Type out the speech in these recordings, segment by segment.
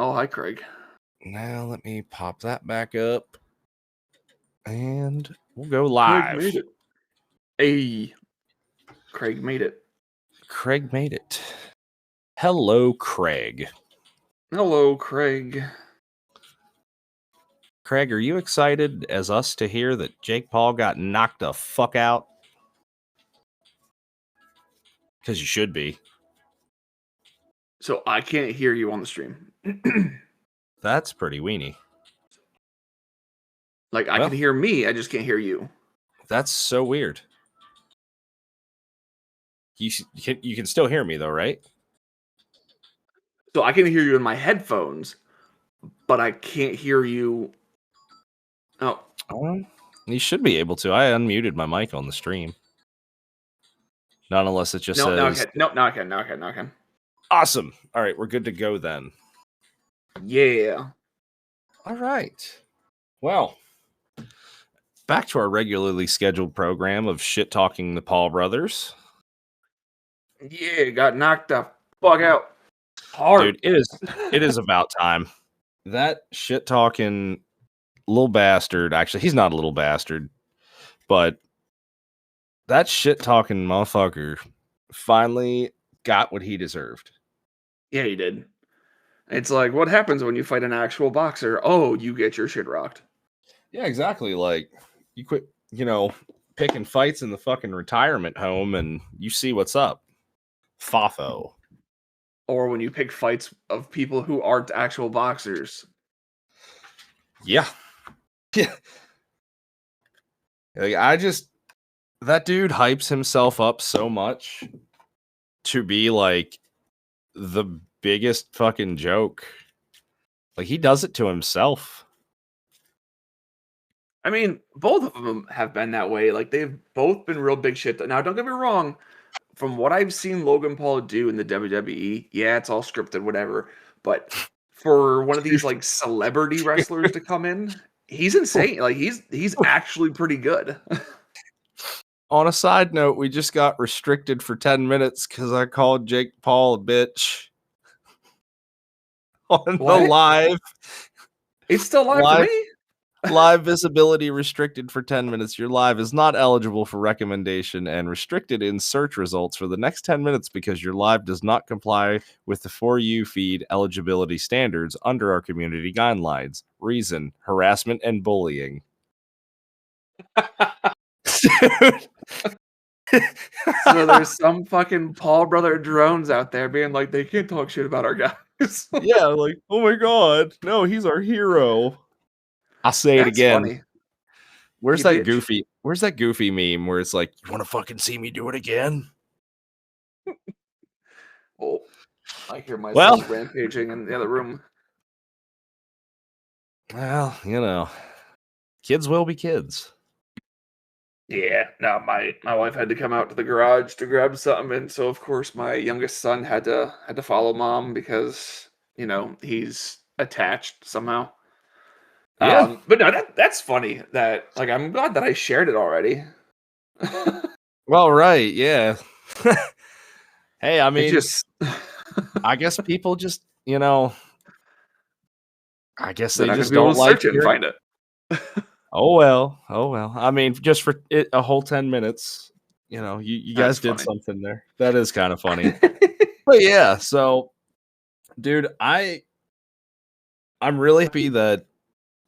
Oh, hi, Craig. Now let me pop that back up. And we'll go Craig live. made it. Hey, Craig made it. Craig made it. Hello, Craig. Hello, Craig. Craig, are you excited as us to hear that Jake Paul got knocked the fuck out? Because you should be. So I can't hear you on the stream. That's pretty weenie. Like, I can hear me, I just can't hear you. That's so weird. You can still hear me, though, right? So I can hear you in my headphones, but I can't hear you. Oh. You should be able to. I unmuted my mic on the stream. Not unless it just says... Now I can. Now I can. Awesome. All right, we're good to go then. Yeah. All right. Well, back to our regularly scheduled program of shit-talking the Paul brothers. Yeah, got knocked the fuck out. Hard. Dude, it is about time. That shit-talking little bastard, actually, he's not a little bastard, but that shit-talking motherfucker finally got what he deserved. Yeah, he did. It's like, what happens when you fight an actual boxer? Oh, you get your shit rocked. Yeah, exactly. Like, you quit, picking fights in the fucking retirement home and you see what's up. Fafo. Or when you pick fights of people who aren't actual boxers. Yeah. Yeah. Like, that dude hypes himself up so much to be like the biggest fucking joke. Like, he does it to himself. I mean, both of them have been that way. Like, they've both been real big shit. Now, don't get me wrong. From what I've seen Logan Paul do in the WWE, yeah, it's all scripted, whatever. But for one of these like celebrity wrestlers to come in, he's insane. Like, he's actually pretty good. On a side note, we just got restricted for 10 minutes because I called Jake Paul a bitch on the live. It's still live for me. Live visibility restricted for 10 minutes. Your live is not eligible for recommendation and restricted in search results for the next 10 minutes because your live does not comply with the For You feed eligibility standards under our community guidelines. Reason: harassment and bullying. So there's some fucking Paul brother drones out there being like, they can't talk shit about our guys. Yeah, like, oh my god, no, he's our hero. I'll say it again. Funny. Where's that goofy meme where it's like, you want to fucking see me do it again? Oh, I hear myself rampaging in the other room. Well, kids will be kids. Yeah, no, my wife had to come out to the garage to grab something, and so of course my youngest son had to follow mom because he's attached somehow. Yeah, but no, that's funny. That like I'm glad that I shared it already. Well, right, yeah. Hey, I mean, I guess people just I guess they just don't like search it and find it. Oh well. I mean, just for a whole 10 minutes, you guys did something there. That is kind of funny. But yeah, so dude, I'm really happy that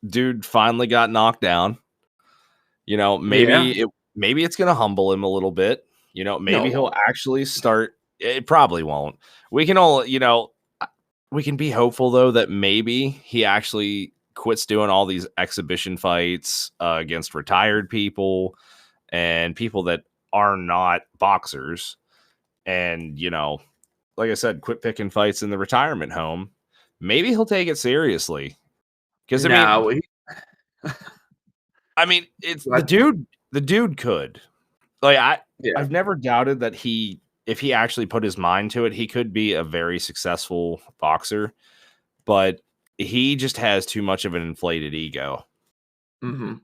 dude finally got knocked down. Maybe it's going to humble him a little bit. Maybe he'll actually start. It probably won't. We can all, we can be hopeful though that maybe he actually quits doing all these exhibition fights against retired people and people that are not boxers. And, like I said, quit picking fights in the retirement home. Maybe he'll take it seriously. Because I mean, it's the dude could. Like I've never doubted that if he actually put his mind to it, he could be a very successful boxer. But he just has too much of an inflated ego. Mm-hmm.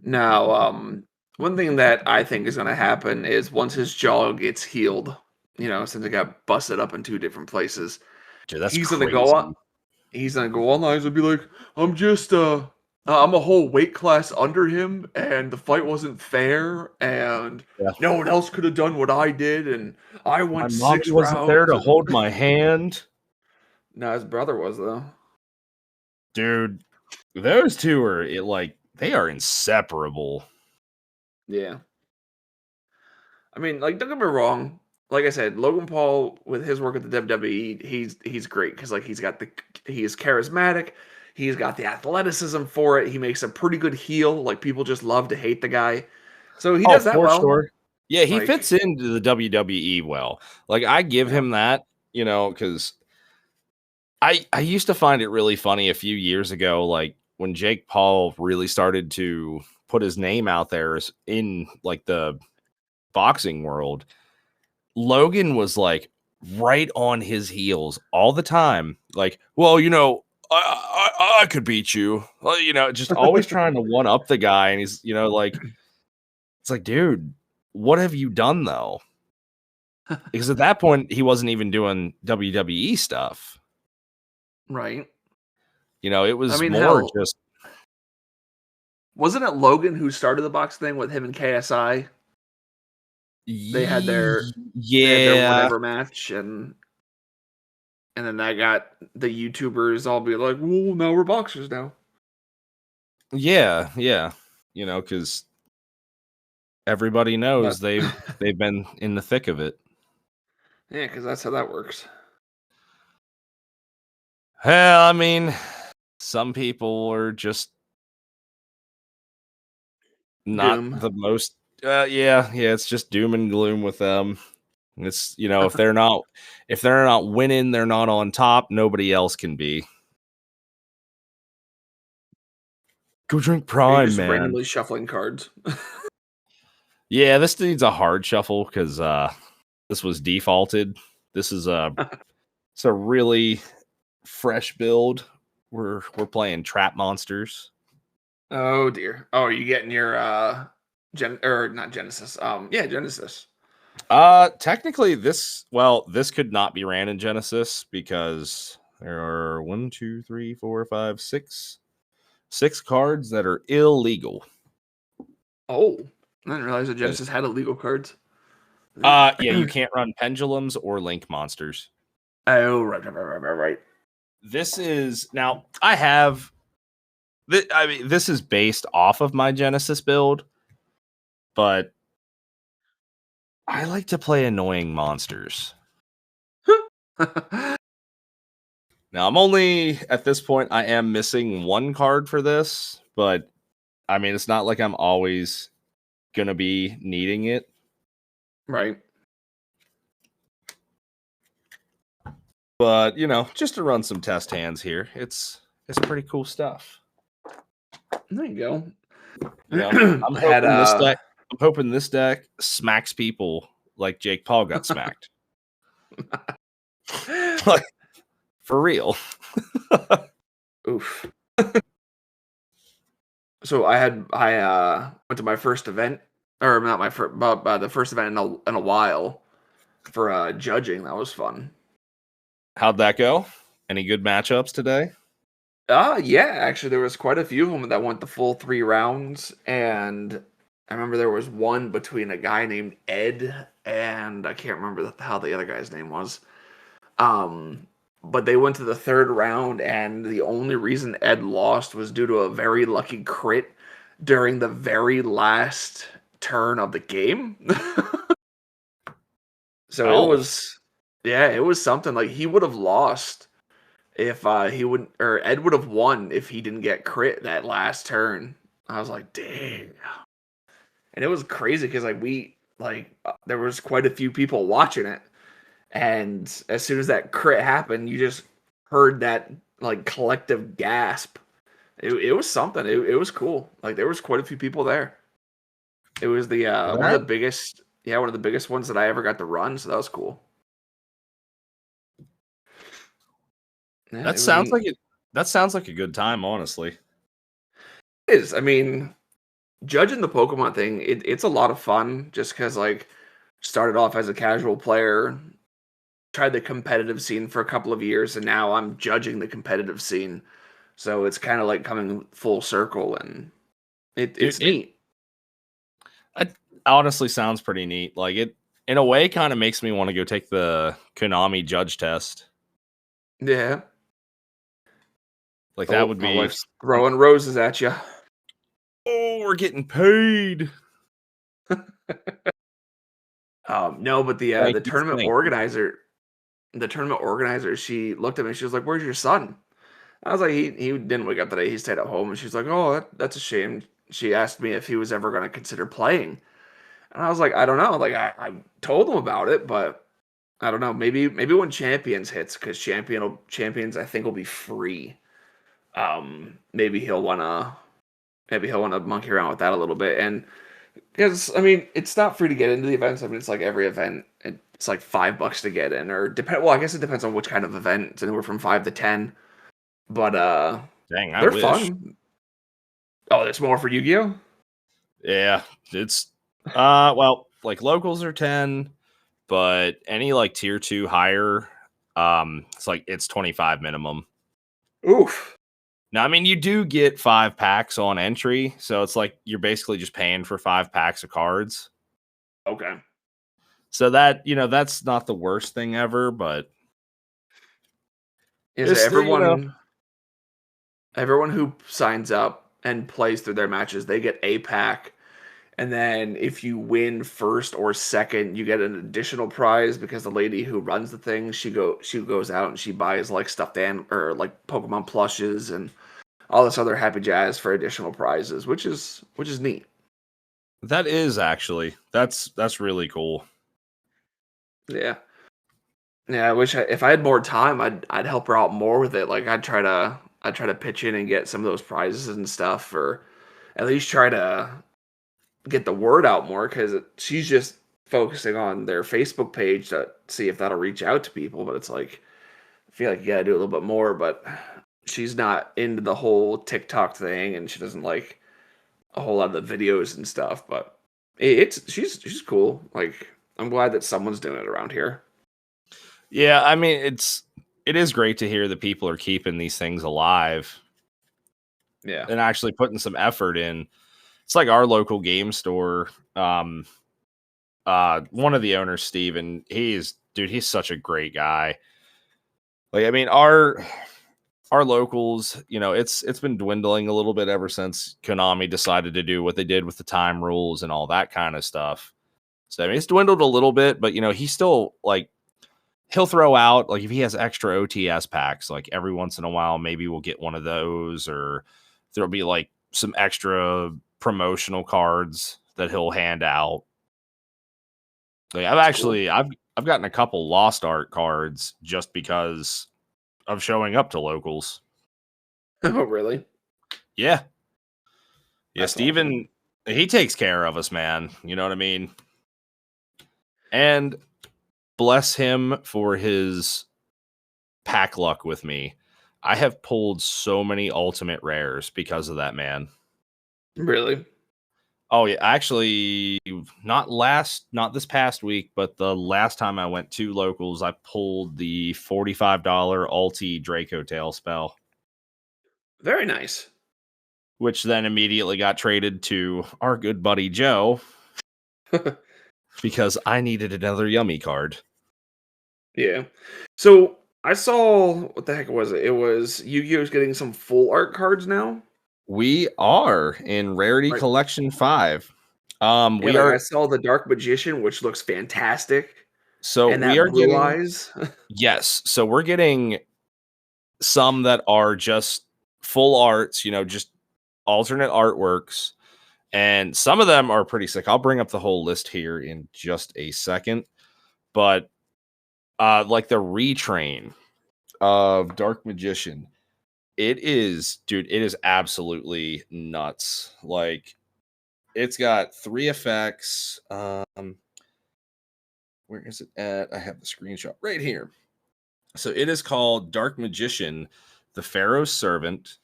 Now, one thing that I think is going to happen is once his jaw gets healed, since it got busted up in two different places, Dude, that's he's gonna crazy. go on. He's gonna go online and be like, I'm just I'm a whole weight class under him, and the fight wasn't fair, and Yeah. no one else could have done what I did, and I My went mommy 6 wasn't there rounds. to And hold my hand. no, his brother was though. Dude, those two are they are inseparable. Yeah. I mean, like, don't get me wrong. Like I said, Logan Paul with his work at the WWE, he's great because like he's charismatic, he's got the athleticism for it. He makes a pretty good heel. Like people just love to hate the guy, so he Oh, does that for well. sure. Yeah, he Like, fits into the WWE well. Like I give yeah, him that, because I used to find it really funny a few years ago, like when Jake Paul really started to put his name out there in like the boxing world. Logan was like right on his heels all the time. Like, well, I could beat you. Well, just always trying to one up the guy. And he's, like, it's like, dude, what have you done though? Because at that point, he wasn't even doing WWE stuff. right. It I was mean, more hell, just, wasn't it Logan who started the box thing with him and KSI? They had their yeah, whatever match, and then that got the YouTubers all be like, "Well, now we're boxers now." yeah, yeah. Because everybody But knows they've been in the thick of it. yeah, because that's how that works. Hell, I mean, some people are just not Doom. the most. Yeah, it's just doom and gloom with them. It's if they're not winning, they're not on top. Nobody else can be. Go drink Are you Prime, just man. randomly shuffling cards? Yeah, this needs a hard shuffle because this was defaulted. This is it's a really fresh build. We're playing Trap Monsters. Oh dear. Oh, are you getting your or not Genesis? Yeah, Genesis. Technically, this could not be ran in Genesis because there are 6 cards that are illegal. Oh, I didn't realize that Genesis had illegal cards. Yeah, you can't run pendulums or link monsters. Oh, right. This is now I have. I mean, this is based off of my Genesis build, but I like to play annoying monsters. Now, I'm only at this point, I am missing 1 card for this, but I mean, it's not like I'm always going to be needing it. Right. But, just to run some test hands here, it's pretty cool stuff. There you go. I'm hoping this deck smacks people like Jake Paul got smacked. Like, for real. Oof. So I went to my first event, or not my first, but the first event in a while for judging. That was fun. How'd that go? Any good matchups today? Yeah, actually there was quite a few of them that went the full 3 rounds, and I remember there was one between a guy named Ed and I can't remember how the other guy's name was. But they went to the 3rd round, and the only reason Ed lost was due to a very lucky crit during the very last turn of the game. So it Oh, was, yeah, it was something. Like he would have lost if he wouldn't, or Ed would have won if he didn't get crit that last turn. I was like, dang. And it was crazy because there was quite a few people watching it. And as soon as that crit happened, you just heard that like collective gasp. It was something. It was cool. Like there was quite a few people there. It was the one of the that biggest, yeah, one of the biggest ones that I ever got to run. So that was cool. Yeah, that sounds like it. That sounds like a good time, honestly. it is. I mean, judging the Pokemon thing, it's a lot of fun. Just because like started off as a casual player, tried the competitive scene for a couple of years, and now I'm judging the competitive scene. So it's kind of like coming full circle, and Dude, it's neat. it honestly sounds pretty neat. Like it, in a way, kind of makes me want to go take the Konami judge test. Yeah. Like that Oh, would my be. wife's throwing roses at you. Oh, we're getting paid. No, but Thank you. Thank you. the tournament organizer, she looked at me. She was like, "Where's your son?" I was like, "He didn't wake up today. He stayed at home." And she's like, "Oh, that's a shame." She asked me if he was ever going to consider playing, and I was like, "I don't know." Like I told him about it, but I don't know. Maybe when Champions hits, because Champions I think will be free. Maybe he'll wanna monkey around with that a little bit. And because I mean, it's not free to get into the events. I mean, it's like every event. It's like $5 to get in, or depend. Well, I guess it depends on which kind of event. It's anywhere from 5 to 10. But Dang, I they're wish. fun. Oh, there's more for Yu-Gi-Oh. Yeah, it's well, like locals are 10, but any like tier 2 higher, it's 25 minimum. Oof. Now, I mean, you do get 5 packs on entry, so it's like you're basically just paying for 5 packs of cards. Okay. So that, that's not the worst thing ever, but Is it's still, everyone who signs up and plays through their matches, they get a pack. And then if you win first or second, you get an additional prize because the lady who runs the thing, she goes out and she buys like or like Pokemon plushes and all this other happy jazz for additional prizes, which is neat. that is actually, that's really cool. Yeah. Yeah, if I had more time, I'd help her out more with it. Like I'd try to pitch in and get some of those prizes and stuff, or at least try to get the word out more, because she's just focusing on their Facebook page to see if that'll reach out to people. But it's like I feel like you gotta do a little bit more. But she's not into the whole TikTok thing, and she doesn't like a whole lot of the videos and stuff. But she's cool. Like I'm glad that someone's doing it around here. Yeah, I mean, it is great to hear that people are keeping these things alive Yeah. and actually putting some effort in. It's like our local game store. One of the owners, Steven, he's such a great guy. Like, I mean, our locals, it's been dwindling a little bit ever since Konami decided to do what they did with the time rules and all that kind of stuff. So I mean, it's dwindled a little bit, but he's still like, he'll throw out, like, if he has extra OTS packs, like every once in a while, maybe we'll get one of those, or there'll be like some extra promotional cards that he'll hand out. Like Cool. I've gotten a couple lost art cards just because of showing up to locals. Oh, really? Yeah. Yeah, That's awesome. Steven, he takes care of us, man. You know what I mean? And bless him for his pack luck with me. I have pulled so many ultimate rares because of that man. Really? Oh yeah, actually not this past week, but the last time I went to locals, I pulled the $45 ulti Draco Tail spell, Very nice. which then immediately got traded to our good buddy Joe because I needed another yummy card. Yeah. So I saw, what the heck was it? It was Yu-Gi-Oh's getting some full art cards now. We are in Rarity Like, Collection 5. yeah, We like I are saw the Dark Magician, which looks fantastic, so and we that are blue getting eyes. yes. So we're getting some that are just full arts, just alternate artworks, and some of them are pretty sick. I'll bring up the whole list here in just a second, but like the retrain of Dark Magician, it is absolutely nuts. Like it's got 3 effects. Where is it at? I have the screenshot right here. So it is called Dark Magician, the Pharaoh's Servant.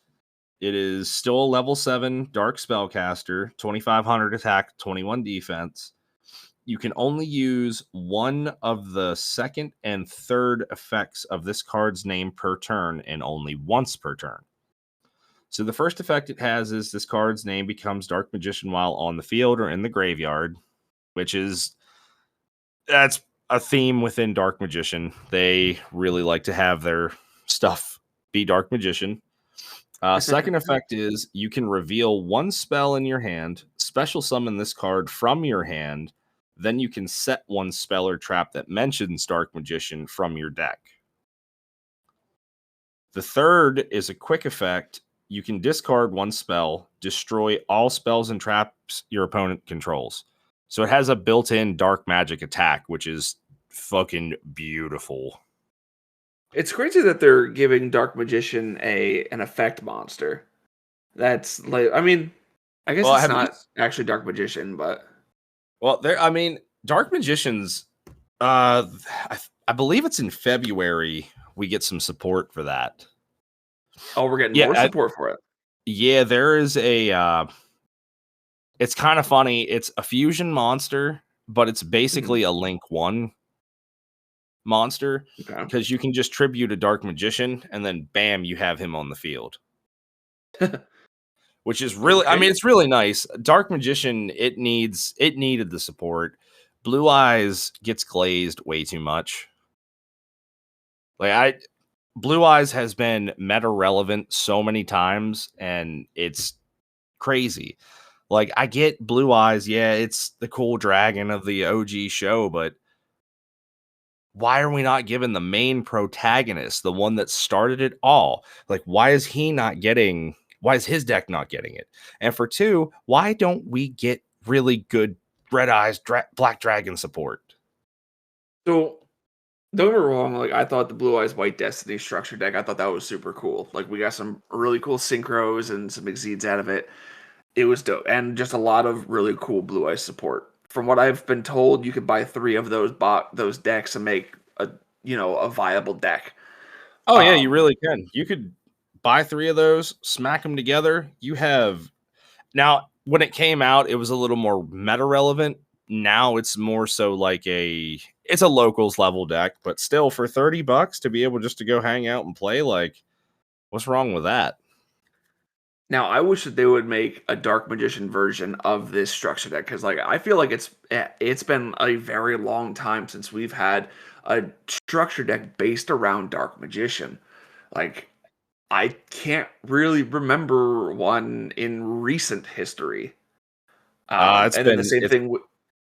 It is still a level 7 Dark Spellcaster, 2500 attack, 21 defense. you can only use one of the second and third effects of this card's name per turn, and only once per turn. So the first effect it has is this card's name becomes Dark Magician while on the field or in the graveyard, that's a theme within Dark Magician. They really like to have their stuff be Dark Magician. Second effect is you can reveal one spell in your hand, special summon this card from your hand, then you can set one spell or trap that mentions Dark Magician from your deck. The third is a quick effect. You can discard one spell, destroy all spells and traps your opponent controls. So it has a built-in dark magic attack, which is fucking beautiful. It's crazy that they're giving Dark Magician an effect monster. That's like, I mean, I guess it's not actually Dark Magician, but Dark Magician's. I believe it's in February. We get some support for that. Oh, we're getting more support for it. Yeah, there is a. It's kind of funny. It's a fusion monster, but it's basically a Link 1 monster, because you can just tribute a Dark Magician and then bam, you have him on the field. Which is really, I mean, it's really nice. Dark Magician, it needed the support. Blue Eyes gets glazed way too much. Blue Eyes has been meta relevant so many times, and it's crazy. Like, I get Blue Eyes, yeah, it's the cool dragon of the OG show, but why are we not giving the main protagonist, the one that started it all? Like, why is his deck not getting it? And for two, why don't we get really good Red Eyes Black Dragon support? So, don't get me wrong, like, I thought the Blue Eyes White Destiny structure deck, I thought that was super cool. Like, we got some really cool synchros and some exceeds out of it. It was dope. And just a lot of really cool Blue Eyes support. From what I've been told, you could buy 3 of those decks and make a viable deck. Oh yeah, you really can. You could buy 3 of those, smack them together. You have now. When it came out, it was a little more meta relevant. Now it's more so like it's a locals level deck, but still for $30 to be able just to go hang out and play, like, what's wrong with that? Now, I wish that they would make a Dark Magician version of this structure deck, because like I feel like it's been a very long time since we've had a structure deck based around Dark Magician. Like, I can't really remember one in recent history. It's and been then the same thing with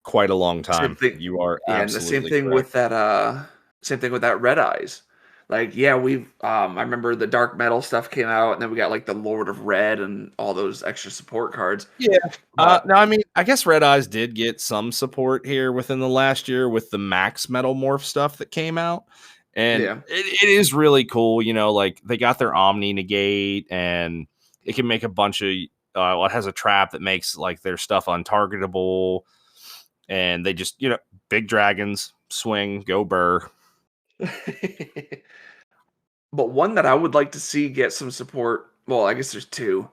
quite a long time. You are absolutely and the same thing correct. with that. Same thing with that Red Eyes. Like, yeah, I remember the Dark Metal stuff came out, and then we got like the Lord of Red and all those extra support cards. Yeah. No, I mean, I guess Red Eyes did get some support here within the last year with the Max Metal Morph stuff that came out. And it is really cool. Like, they got their Omni Negate, and it can make a bunch of, it has a trap that makes like their stuff untargetable. And they just, big dragons, swing, go burr. But one that I would like to see get some support, well, I guess there's 2.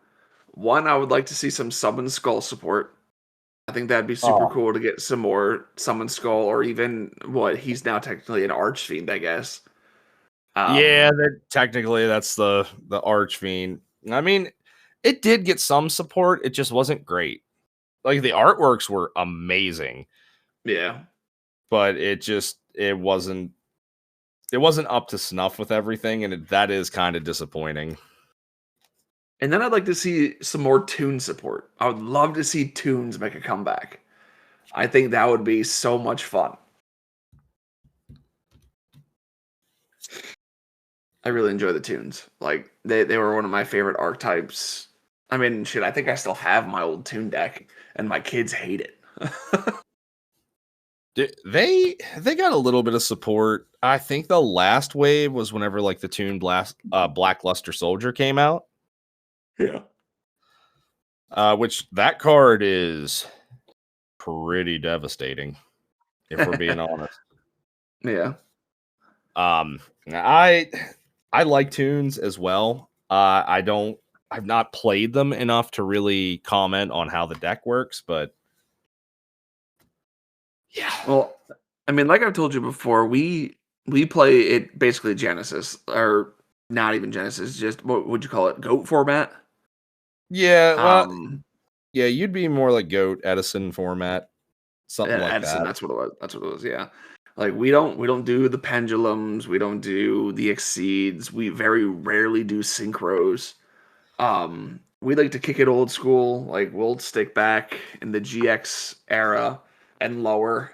One, I would like to see some Summon Skull support. I think that'd be super cool to get some more Summon Skull, or even he's now technically an Archfiend, I guess. Yeah, technically that's the Archfiend. I mean, it did get some support. It just wasn't great. Like, the artworks were amazing. Yeah. But it wasn't up to snuff with everything, and that is kind of disappointing. And then I'd like to see some more Toon support. I would love to see Toons make a comeback. I think that would be so much fun. I really enjoy the Toons. Like, they were one of my favorite archetypes. I mean, shit, I think I still have my old Toon deck, and my kids hate it. They got a little bit of support. I think the last wave was whenever like the Toon Blackluster Soldier came out. Yeah. Which that card is pretty devastating, if we're being honest. Yeah. I like Toons as well. I've not played them enough to really comment on how the deck works, but Yeah. Well, I mean, like I've told you before, we play it basically Genesis, or not even Genesis, just what would you call it? GOAT format. Yeah, well, Um, yeah, you'd be more like GOAT Edison format, something like Edison, that. that's what it was. That's what it was. Yeah, like we don't do the pendulums, we don't do the exceeds. We very rarely do synchros. We like to kick it old school. Like we'll stick back in the GX era and lower.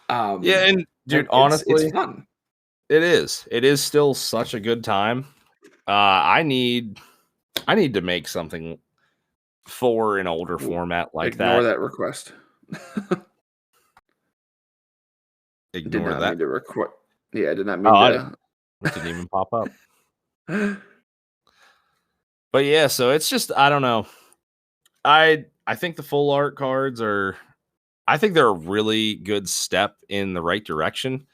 Yeah, and dude, and it's honestly, fun. it is. It is still such a good time. I need to make something for an older Ooh, format like ignore that. that request. Did Ignore not that. mean to request. Yeah, I did not Oh, mean to. it didn't even pop up. But yeah, so it's just I don't know. I think the full art cards are I think they're a really good step in the right direction.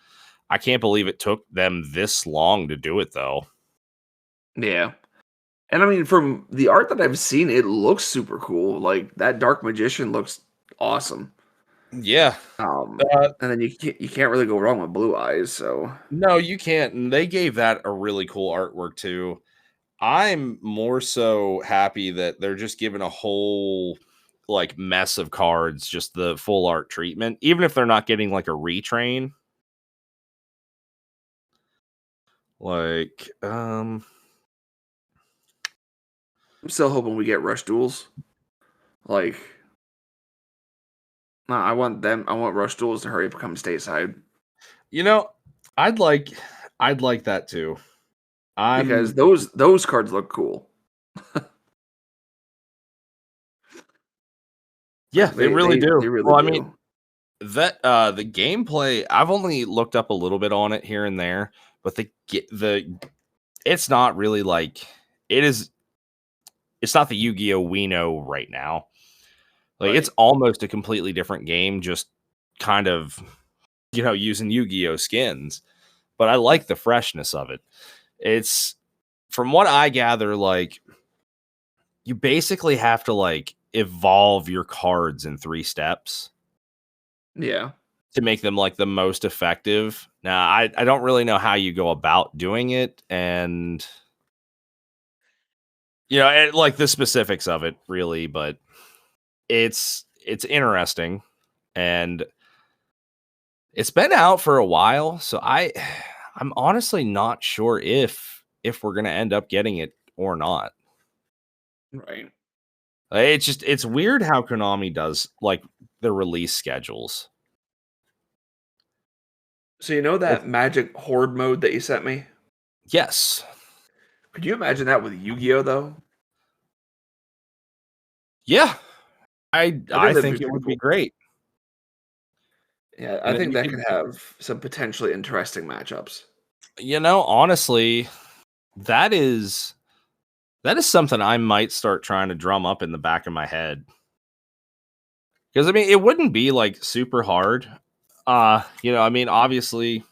I can't believe it took them this long to do it though. Yeah. And I mean, from the art that I've seen, it looks super cool. Like that Dark Magician looks awesome. Yeah. Um, Uh, and then you can't really go wrong with Blue Eyes. So no, you can't. And they gave that a really cool artwork too. I'm more so happy that they're just giving a whole like mess of cards just the full art treatment, even if they're not getting like a retrain. Like, I'm still hoping we get Rush Duels. Like, no, I want them. I want Rush Duels to hurry up and come stateside you know, I'd like I'd like that too. because I'm those cards look cool. Yeah, Like they they really they do. they really Well, I mean, do. that the gameplay, I've only looked up a little bit on it here and there, but the it's not really like it is it's not the Yu-Gi-Oh we know right now. Like it's Right. almost a completely different game, just kind of, using Yu-Gi-Oh skins. But I like the freshness of it. It's from what I gather, like you basically have to like evolve your cards in 3 steps Yeah. to make them like the most effective. Now, I don't really know how you go about doing it, and like the specifics of it really, but it's interesting, and it's been out for a while, so I'm honestly not sure if we're gonna end up getting it or not. Right. It's weird how Konami does like the release schedules. So you know It's that Magic Horde mode that you sent me? yes. Could you imagine that with Yu-Gi-Oh though? Yeah. I I think I that'd be think it pretty would be cool. great. Yeah, I And then think you that could could have some potentially interesting matchups. honestly, that is that is something I might start trying to drum up in the back of my head. Because I mean, it wouldn't be like super hard. I mean, obviously,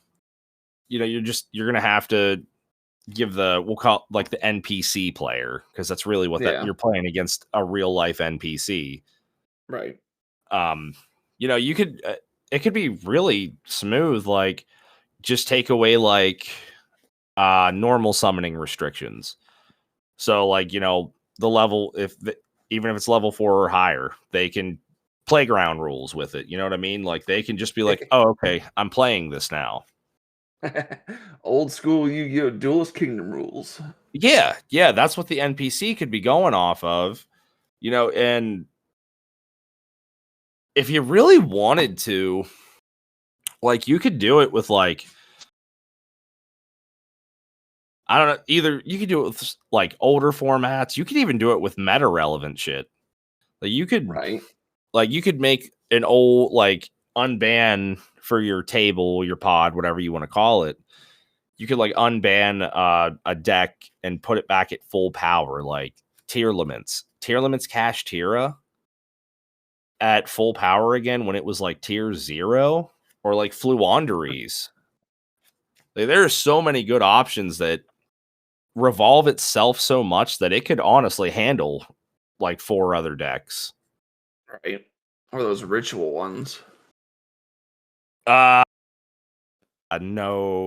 you're gonna have to give we'll call it like the NPC player, because that's really what that Yeah. you're playing against, a real life NPC. Right. Um, you could it could be really smooth, like just take away like normal summoning restrictions. So like, the level even if it's level 4 or higher, they can playground rules with it. You know what I mean? Like they can just be like, "Oh, okay, I'm playing this now." Old school Yu-Gi-Oh! Duelist Kingdom rules. Yeah, yeah, that's what the NPC could be going off of. And if you really wanted to, like you could do it with like I don't know, either you could do it with like older formats, you could even do it with meta relevant shit. Like Right. you could make an old like unban for your table, your pod, whatever you want to call it. You could like unban a deck and put it back at full power, like tier limits. Tier limits Cash Tira at full power again when it was like tier 0, or like Fluanderies. Like, there are so many good options that revolve itself so much that it could honestly handle like 4 other decks. Right. Or those ritual ones. No,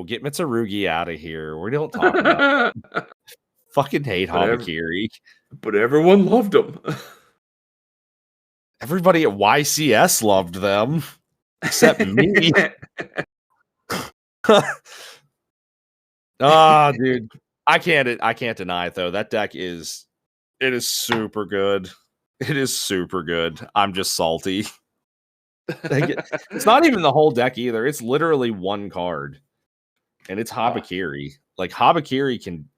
get Mitsurugi out of here. We don't talk about that. Fucking hate Habakiri. But everyone loved him. Everybody at YCS loved them, except me. Dude, I can't deny it though. That deck is super good. It is super good. I'm just salty. It's not even the whole deck either. It's literally one card, and it's Habakiri. Like Habakiri can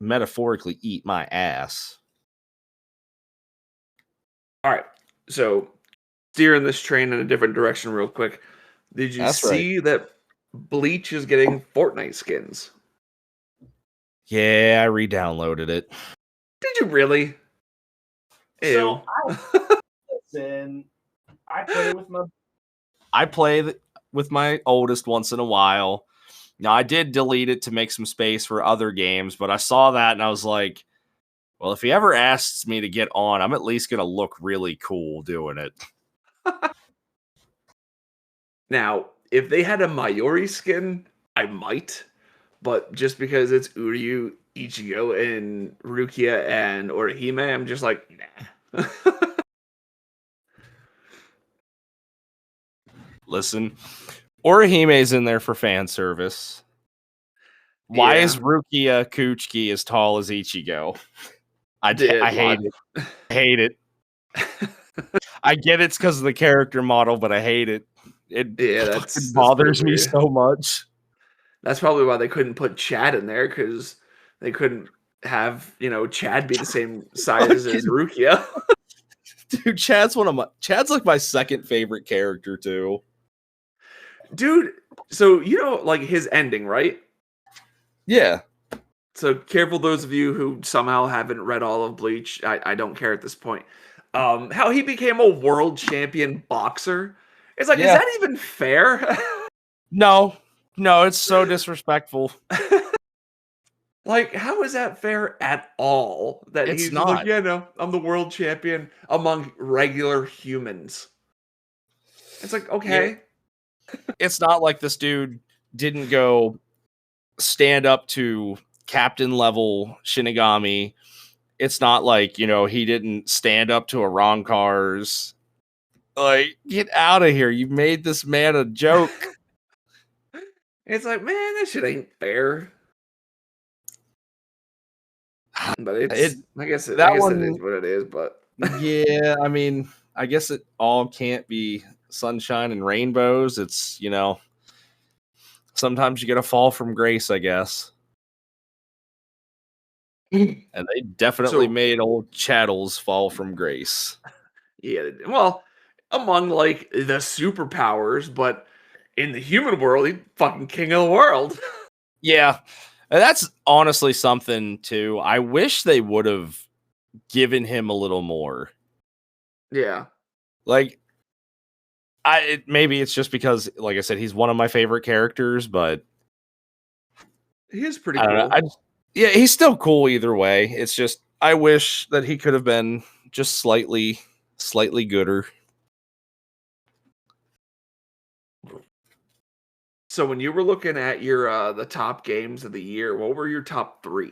metaphorically eat my ass. All right, so steering this train in a different direction real quick. Did you see that Bleach is getting Fortnite skins? Yeah, I re-downloaded it. Did you really? So I play with my oldest once in a while. Now I did delete it to make some space for other games, but I saw that and I was like, well, if he ever asks me to get on, I'm at least gonna look really cool doing it. Now, if they had a Mayuri skin, I might. But just because it's Uryu, Ichigo, and Rukia and Orihime, I'm just like, nah. Listen, Orihime's in there for fan service. Why is Rukia Kuchiki as tall as Ichigo? I hate it. I hate it. I get it's because of the character model, but I hate it. It bothers me so much. That's probably why they couldn't put Chad in there, because they couldn't have, Chad be the same size as Rukia. Dude, Chad's like my second favorite character too. Dude, so like his ending, right? Yeah. So careful those of you who somehow haven't read all of Bleach. I don't care at this point. How he became a world champion boxer. It's like, is that even fair? No, it's so disrespectful. Like, how is that fair at all? That he's not. Like, yeah, no, I'm the world champion among regular humans. It's like, okay. Yeah. It's not like this dude didn't go stand up to captain level Shinigami. It's not like, he didn't stand up to Arrancars. Like, get out of here. You've made this man a joke. It's like, man, that shit ain't fair. But I guess it is what it is, but yeah, I mean, I guess it all can't be sunshine and rainbows. It's, sometimes you get a fall from grace, I guess. And they definitely made old Chattels fall from grace. Yeah, well, among like the superpowers, but in the human world, he's fucking king of the world. Yeah, and that's honestly something too. I wish they would have given him a little more. Yeah, like maybe it's just because, like I said, he's one of my favorite characters, but he is pretty cool. Yeah, he's still cool either way. It's just I wish that he could have been just slightly gooder. So when you were looking at your the top games of the year, what were your top 3?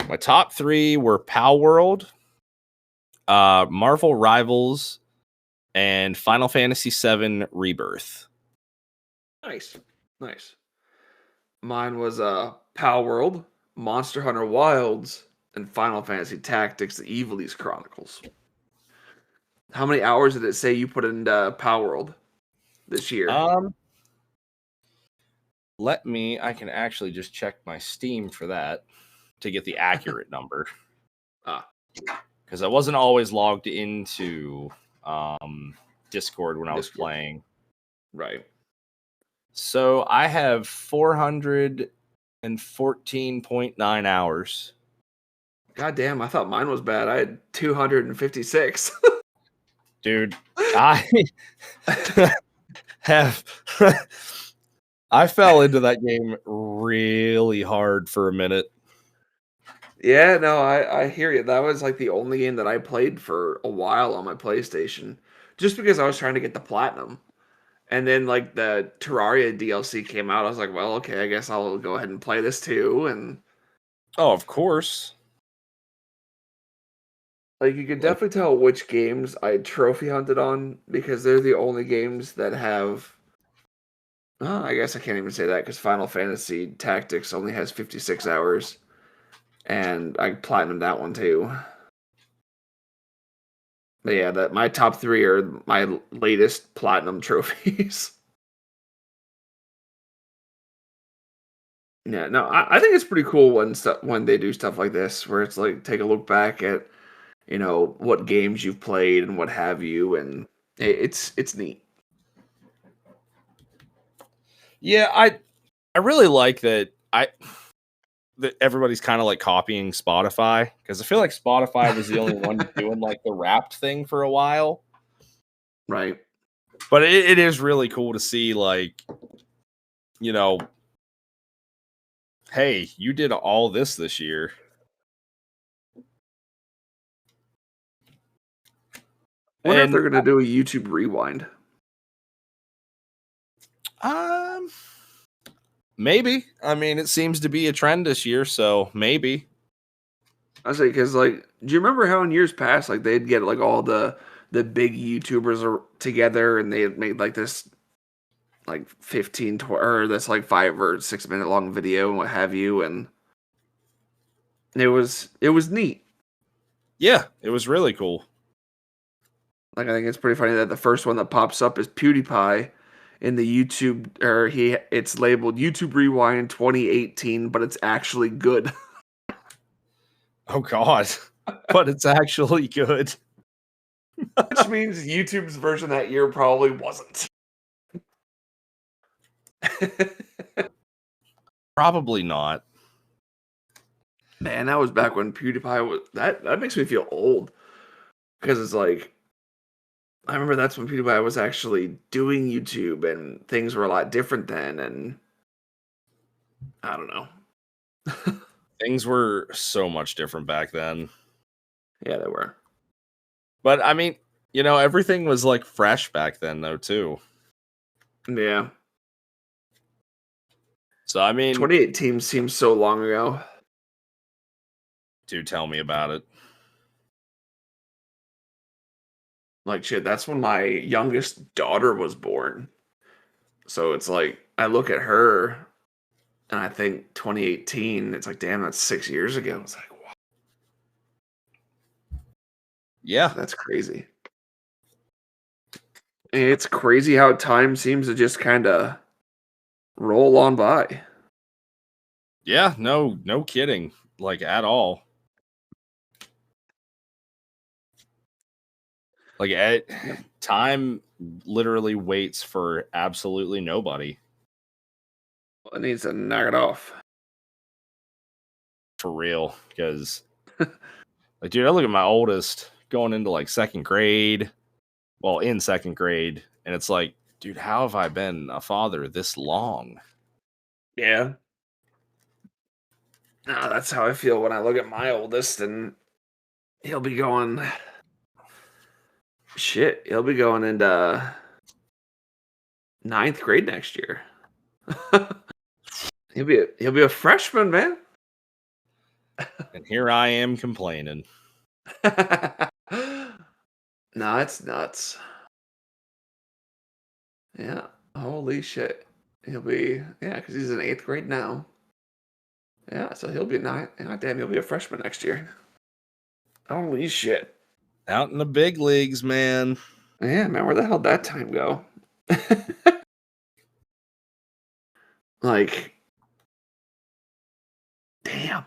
My top 3 were Palworld, Marvel Rivals, and Final Fantasy VII Rebirth. Nice. Mine was Palworld, Monster Hunter Wilds, and Final Fantasy Tactics: The Evilise Chronicles. How many hours did it say you put into Palworld this year? I can actually just check my Steam for that to get the accurate number. Because I wasn't always logged into Discord when I was playing. Right. So I have 414.9 hours. God damn, I thought mine was bad. I had 256. Dude, I have... I fell into that game really hard for a minute. Yeah, no, I hear you. That was like the only game that I played for a while on my PlayStation. Just because I was trying to get the platinum. And then like the Terraria DLC came out. I was like, well, okay, I guess I'll go ahead and play this too. And Oh, of course. like you could Like, definitely tell which games I trophy hunted on because they're the only games that have. Oh, I guess I can't even say that because Final Fantasy Tactics only has 56 hours, and I platinumed that one too. But yeah, that my top three are my latest platinum trophies. Yeah, no, I think it's pretty cool when they do stuff like this, where it's like take a look back at what games you've played and what have you, and it's neat. yeah, I really like that everybody's kind of like copying Spotify because I feel like Spotify was the only one doing like the Wrapped thing for a while. Right. But it is really cool to see, like, you know, hey, you did all this year. Wonder if And they're gonna do a YouTube rewind. um maybe. I mean, it seems to be a trend this year, so maybe. I say because like, do you remember how in years past like they'd get like all the big YouTubers together and they had made like this like 15 or that's like 5 or 6 minute long video and what have you, and it was neat. Yeah, it was really cool. Like I think it's pretty funny that the first one that pops up is PewDiePie in the YouTube, or it's labeled YouTube Rewind 2018, but it's actually good. Oh god. But it's actually good. Which means YouTube's version that year probably wasn't. Probably not. Man, that was back when PewDiePie was that makes me feel old. Because it's like I remember that's when PewDiePie was actually doing YouTube and things were a lot different then, and I don't know. Things were so much different back then. Yeah, they were. But I mean, everything was like fresh back then though too. Yeah. So I mean, 2018 seems so long ago. do tell me about it. Like shit, that's when my youngest daughter was born. So it's like I look at her and I think 2018, it's like damn, that's 6 years ago. It's like wow, Yeah. that's crazy. It's crazy how time seems to just kind of roll on by. Yeah, no kidding. Like at all. Like Yep. time literally waits for absolutely nobody. It needs to knock it off. For real. Because like, dude, I look at my oldest going into like second grade. Well, in second grade, and it's like, dude, how have I been a father this long? Yeah. No, that's how I feel when I look at my oldest, and he'll be going. Shit, he'll be going into ninth grade next year. he'll be a freshman, man. And here I am complaining. No, it's nuts. Yeah, holy shit. Because he's in eighth grade now. Yeah, so he'll be nine. God damn, he'll be a freshman next year. Holy shit. Out in the big leagues, man. Yeah, man, where the hell did that time go? Like, damn.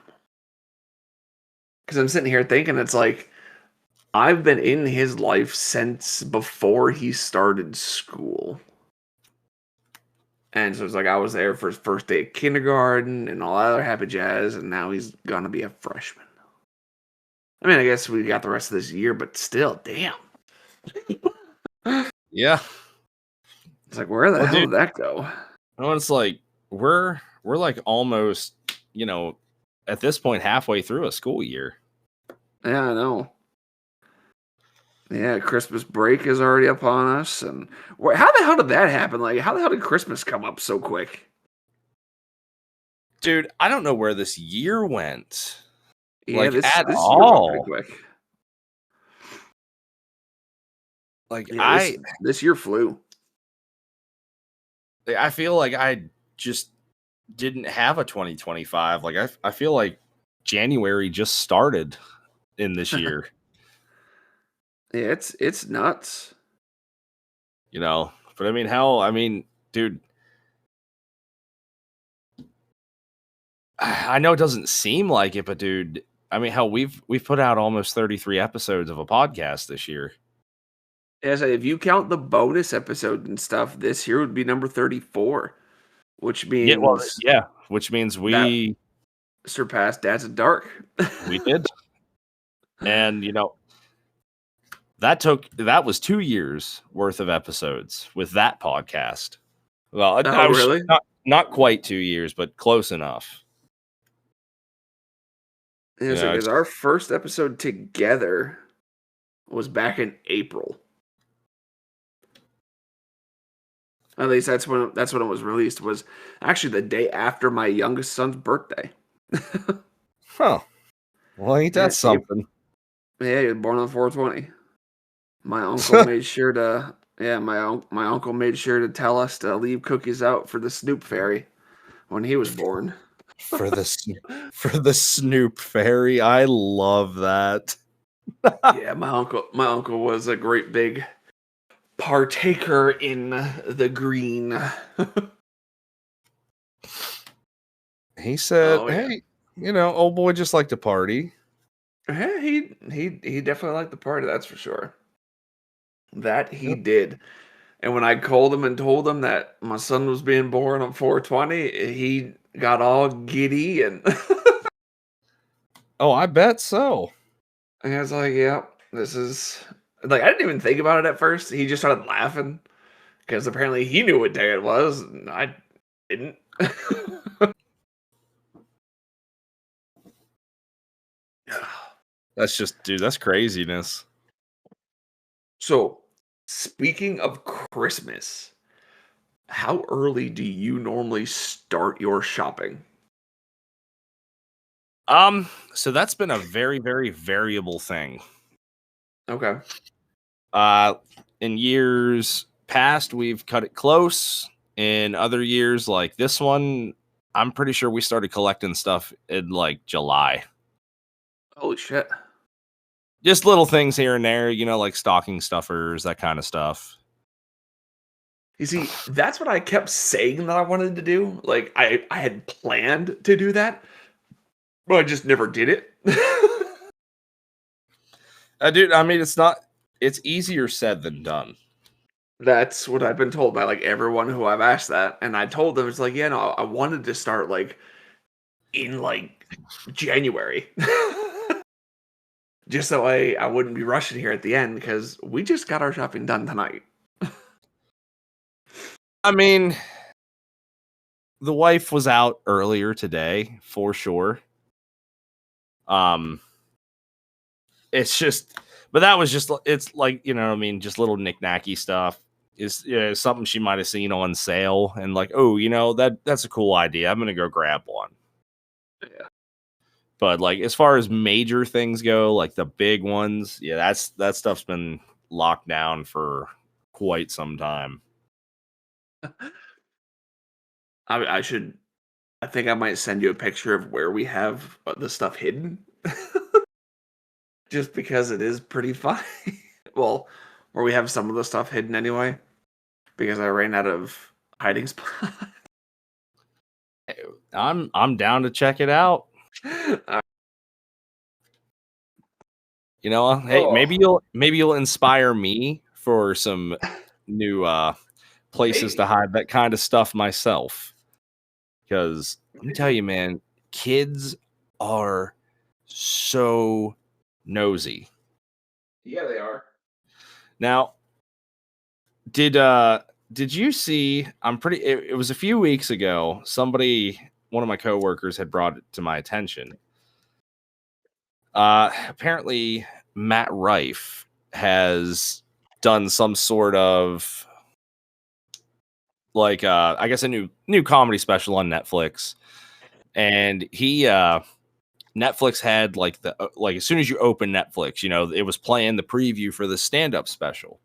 Because I'm sitting here thinking, it's like, I've been in his life since before he started school. And so it's like I was there for his first day of kindergarten and all that other happy jazz, and now he's gonna be a freshman. I mean, I guess we got the rest of this year, but still, damn. Yeah. It's like, where the hell did that go? No, it's like we're like almost, at this point halfway through a school year. Yeah, I know. Yeah, Christmas break is already upon us, and how the hell did that happen? Like, how the hell did Christmas come up so quick? Dude, I don't know where this year went. Yeah, Like, this at this year went pretty all. quick. Like, Yeah, this year flew. I feel like I just didn't have a 2025. Like, I feel like January just started in this year, Yeah, it's nuts. you know? But I mean, hell, I mean, dude, I know it doesn't seem like it, but dude, I mean, hell, we've put out almost 33 episodes of a podcast this year. As if you count the bonus episode and stuff, this year would be number 34, which Yeah, well, means yeah, which means that we surpassed Dad's at Dark. did. And, that was 2 years worth of episodes with that podcast. Well, Oh, I was really? not quite 2 years, but close enough. Yeah, You it's know, because our first episode together was back in April. At least that's when it was released. Was actually the day after my youngest son's birthday. huh. Well, ain't that Yeah, something? yeah, he was born on 420. My uncle made sure to my uncle made sure to tell us to leave cookies out for the Snoop Fairy when he was born. for the for the Snoop Fairy. I love that. Yeah, my uncle was a great big partaker in the green. He said, Oh yeah. "Hey, old boy just like to party." Yeah, he definitely liked the party, that's for sure. That he Yep. did. And when I called him and told him that my son was being born on 420, he got all giddy and Oh, I bet so. I was like, "Yeah, this is." Like, I didn't even think about it at first. He just started laughing because apparently he knew what day it was, and I didn't. That's just, dude, that's craziness. So, speaking of Christmas, how early do you normally start your shopping? So that's been a very, very variable thing. Okay. Uh, in years past, we've cut it close. In other years, like this one, I'm pretty sure we started collecting stuff in like July. Holy shit. Just little things here and there, like stocking stuffers, that kind of stuff. You see, that's what I kept saying that I wanted to do. Like, I had planned to do that, but I just never did it. Dude, I mean, it's easier said than done. That's what I've been told by like everyone who I've asked that, and I told them it's like, yeah, no, I wanted to start like in like January, just so I wouldn't be rushing here at the end because we just got our shopping done tonight. I mean, the wife was out earlier today for sure. It's just, but that was just, it's like, what I mean, just little knick-knacky stuff. Is something she might have seen on sale and like, oh, that's a cool idea. I'm gonna go grab one. Yeah. But like, as far as major things go, like the big ones, yeah, that stuff's been locked down for quite some time. I should. I think I might send you a picture of where we have the stuff hidden, just because it is pretty funny. Well, where we have some of the stuff hidden anyway, because I ran out of hiding spot. I'm down to check it out. Hey, Oh, maybe you'll inspire me for some new places to maybe. hide that kind of stuff myself. Because let me tell you, man, kids are so nosy. Yeah, they are. Now, did you see? It was a few weeks ago. One of my coworkers had brought it to my attention. Apparently, Matt Rife has done some sort of like I guess a new comedy special on Netflix, and he Netflix had like the like as soon as you open Netflix, you know, it was playing the preview for the stand-up special.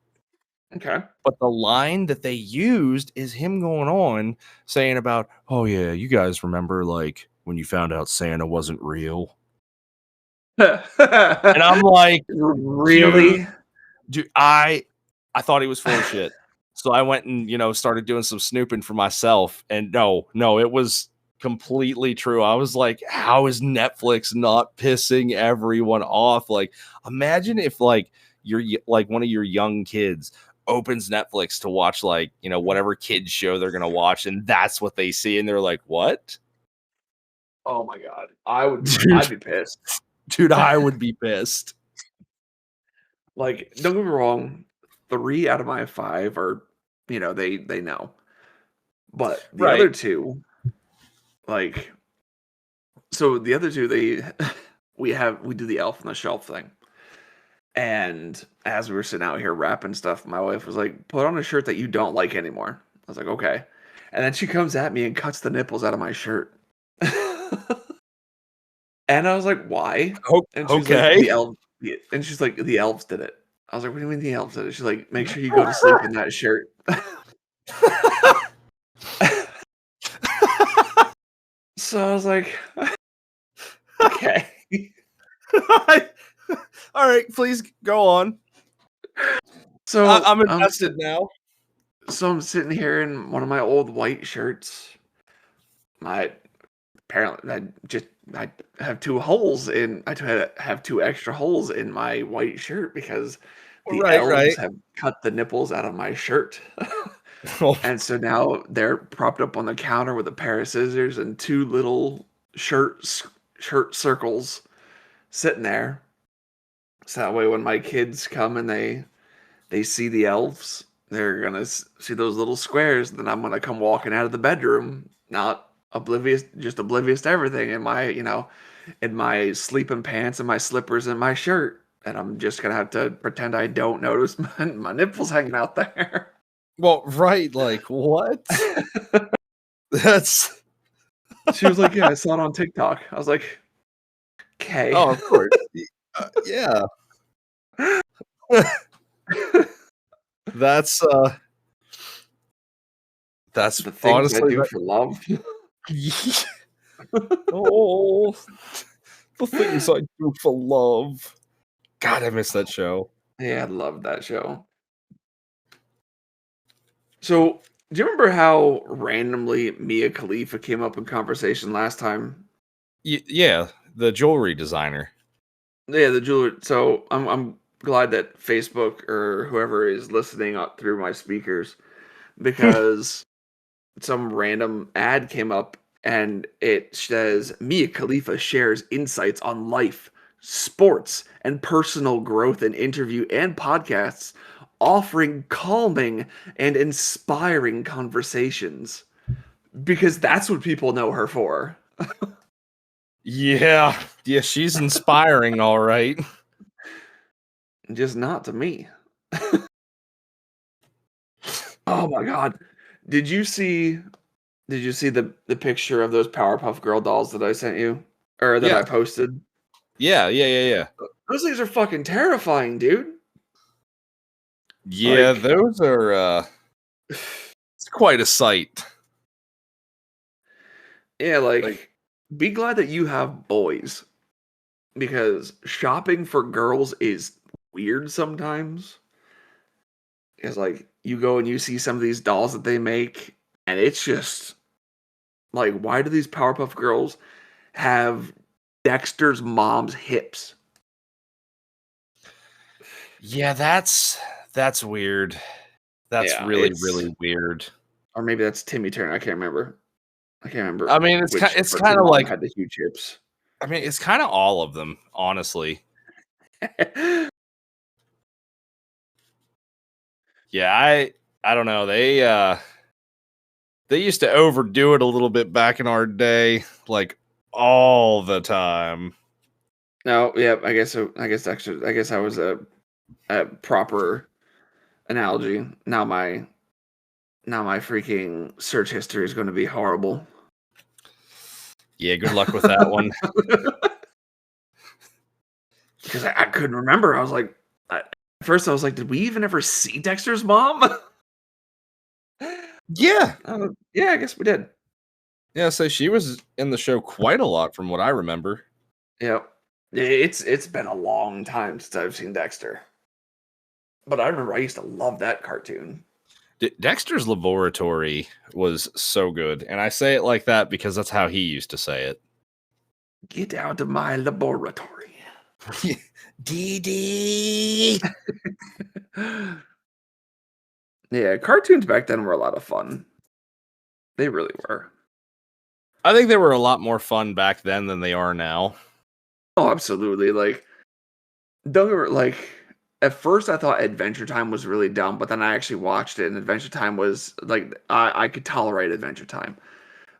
Okay. But the line that they used is him going on saying about, "Oh yeah, you guys remember like when you found out Santa wasn't real?" And I'm like, Really? dude, I thought he was full of shit. So I went and, you know, started doing some snooping for myself. And no, it was completely true. I was like, how is Netflix not pissing everyone off? Like, imagine if like you're like one of your young kids opens Netflix to watch like, you know, whatever kids show they're gonna watch, and that's what they see, and they're like, what? Oh my god. Dude, I'd be pissed. dude, I would be pissed. Like, don't get me wrong, 3 out of my 5 are, you know, they know. But the other Right. 2, like so the other 2, they we do the elf on the shelf thing. And as we were sitting out here wrapping stuff, my wife was like, "Put on a shirt that you don't like anymore." I was like, "Okay." And then she comes at me and cuts the nipples out of my shirt. And I was like, "Why?" And she's like, Okay. "The elf," and she's like, "The elves did it." I was like, "What do you mean the elves did it?" She's like, "Make sure you go to sleep in that shirt." So I was like, "Okay." All right, please go on. So I'm I'm invested now. I'm sitting here in one of my old white shirts. My apparently I have 2 holes in have 2 extra holes in my white shirt because the Right, elves right. have cut the nipples out of my shirt. Oh, And so now they're propped up on the counter with a pair of scissors and 2 little shirt circles sitting there. So that way when my kids come and they see the elves, they're gonna see those little squares. Then I'm gonna come walking out of the bedroom, not oblivious, just oblivious to everything in my, you know, in my sleeping pants and my slippers and my shirt. And I'm just gonna have to pretend I don't notice my nipples hanging out there. well, right. Like, what? That's She was like, "Yeah, I saw it on TikTok." I was like, "Okay." oh, of course. Yeah. That's that's The things I honestly do that. for love. Oh, the things I do for love. God, I miss that show. Yeah, I love that show. So, do you remember how randomly Mia Khalifa came up in conversation last time? Yeah, the jewelry designer. Yeah, the jeweler. So I'm glad that Facebook or whoever is listening up through my speakers because some random ad came up and it says Mia Khalifa shares insights on life, sports, and personal growth in interview and podcasts, offering calming and inspiring conversations. Because that's what people know her for. Yeah, yeah, she's inspiring, all right. Just not to me. Oh my god. Did you see the picture of those Powerpuff Girl dolls that I sent you? Or that Yeah, I posted? yeah. Those things are fucking terrifying, dude. Yeah, Like, those are it's quite a sight. yeah, Like, like, be glad that you have boys because shopping for girls is weird sometimes. It's like you go and you see some of these dolls that they make, and it's just like, why do these Powerpuff Girls have Dexter's mom's hips? yeah, that's weird. That's Yeah, really, it's really weird. or maybe that's Timmy Turner. I can't remember. I can't remember I mean, which it's kind cartoon of mom like had the huge hips. I mean, it's kind of all of them, honestly. Yeah, I don't know. They used to overdo it a little bit back in our day, like all the time. No, yeah, I guess so. I guess actually, I guess I was proper analogy. Now my freaking search history is going to be horrible. Yeah, good luck with that one. Because I couldn't remember. I was like, at first I was like, did we even ever see Dexter's mom? Yeah. Yeah, I guess we did. Yeah, so she was in the show quite a lot from what I remember. Yep. It's been a long time since I've seen Dexter. But I remember I used to love that cartoon. Dexter's Laboratory was so good. And I say it like that because that's how he used to say it. Get out of my laboratory. DD. Yeah, cartoons back then were a lot of fun. They really were. I think they were a lot more fun back then than they are now. Oh, absolutely. Like, don't get me- like at first I thought Adventure Time was really dumb, but then I actually watched it, and Adventure Time was like I could tolerate Adventure Time.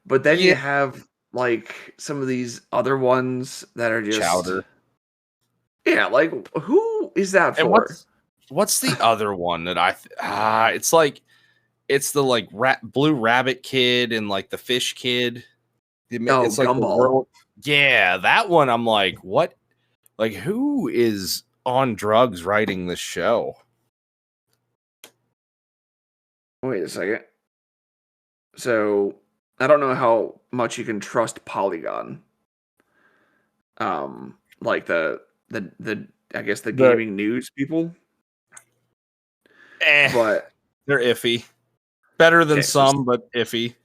But then Yeah. you have like some of these other ones that are just Chowder. yeah, like who is that And for? what's the other one that it's like it's the like blue rabbit kid and like the fish kid. Oh, It's like the Gumball. world. Yeah, that one. I'm like, what? Like, who is on drugs writing this show? Wait a second. So I don't know how much you can trust Polygon. Like the I guess the The gaming news people. eh, But they're iffy. Better than okay, so some, but iffy.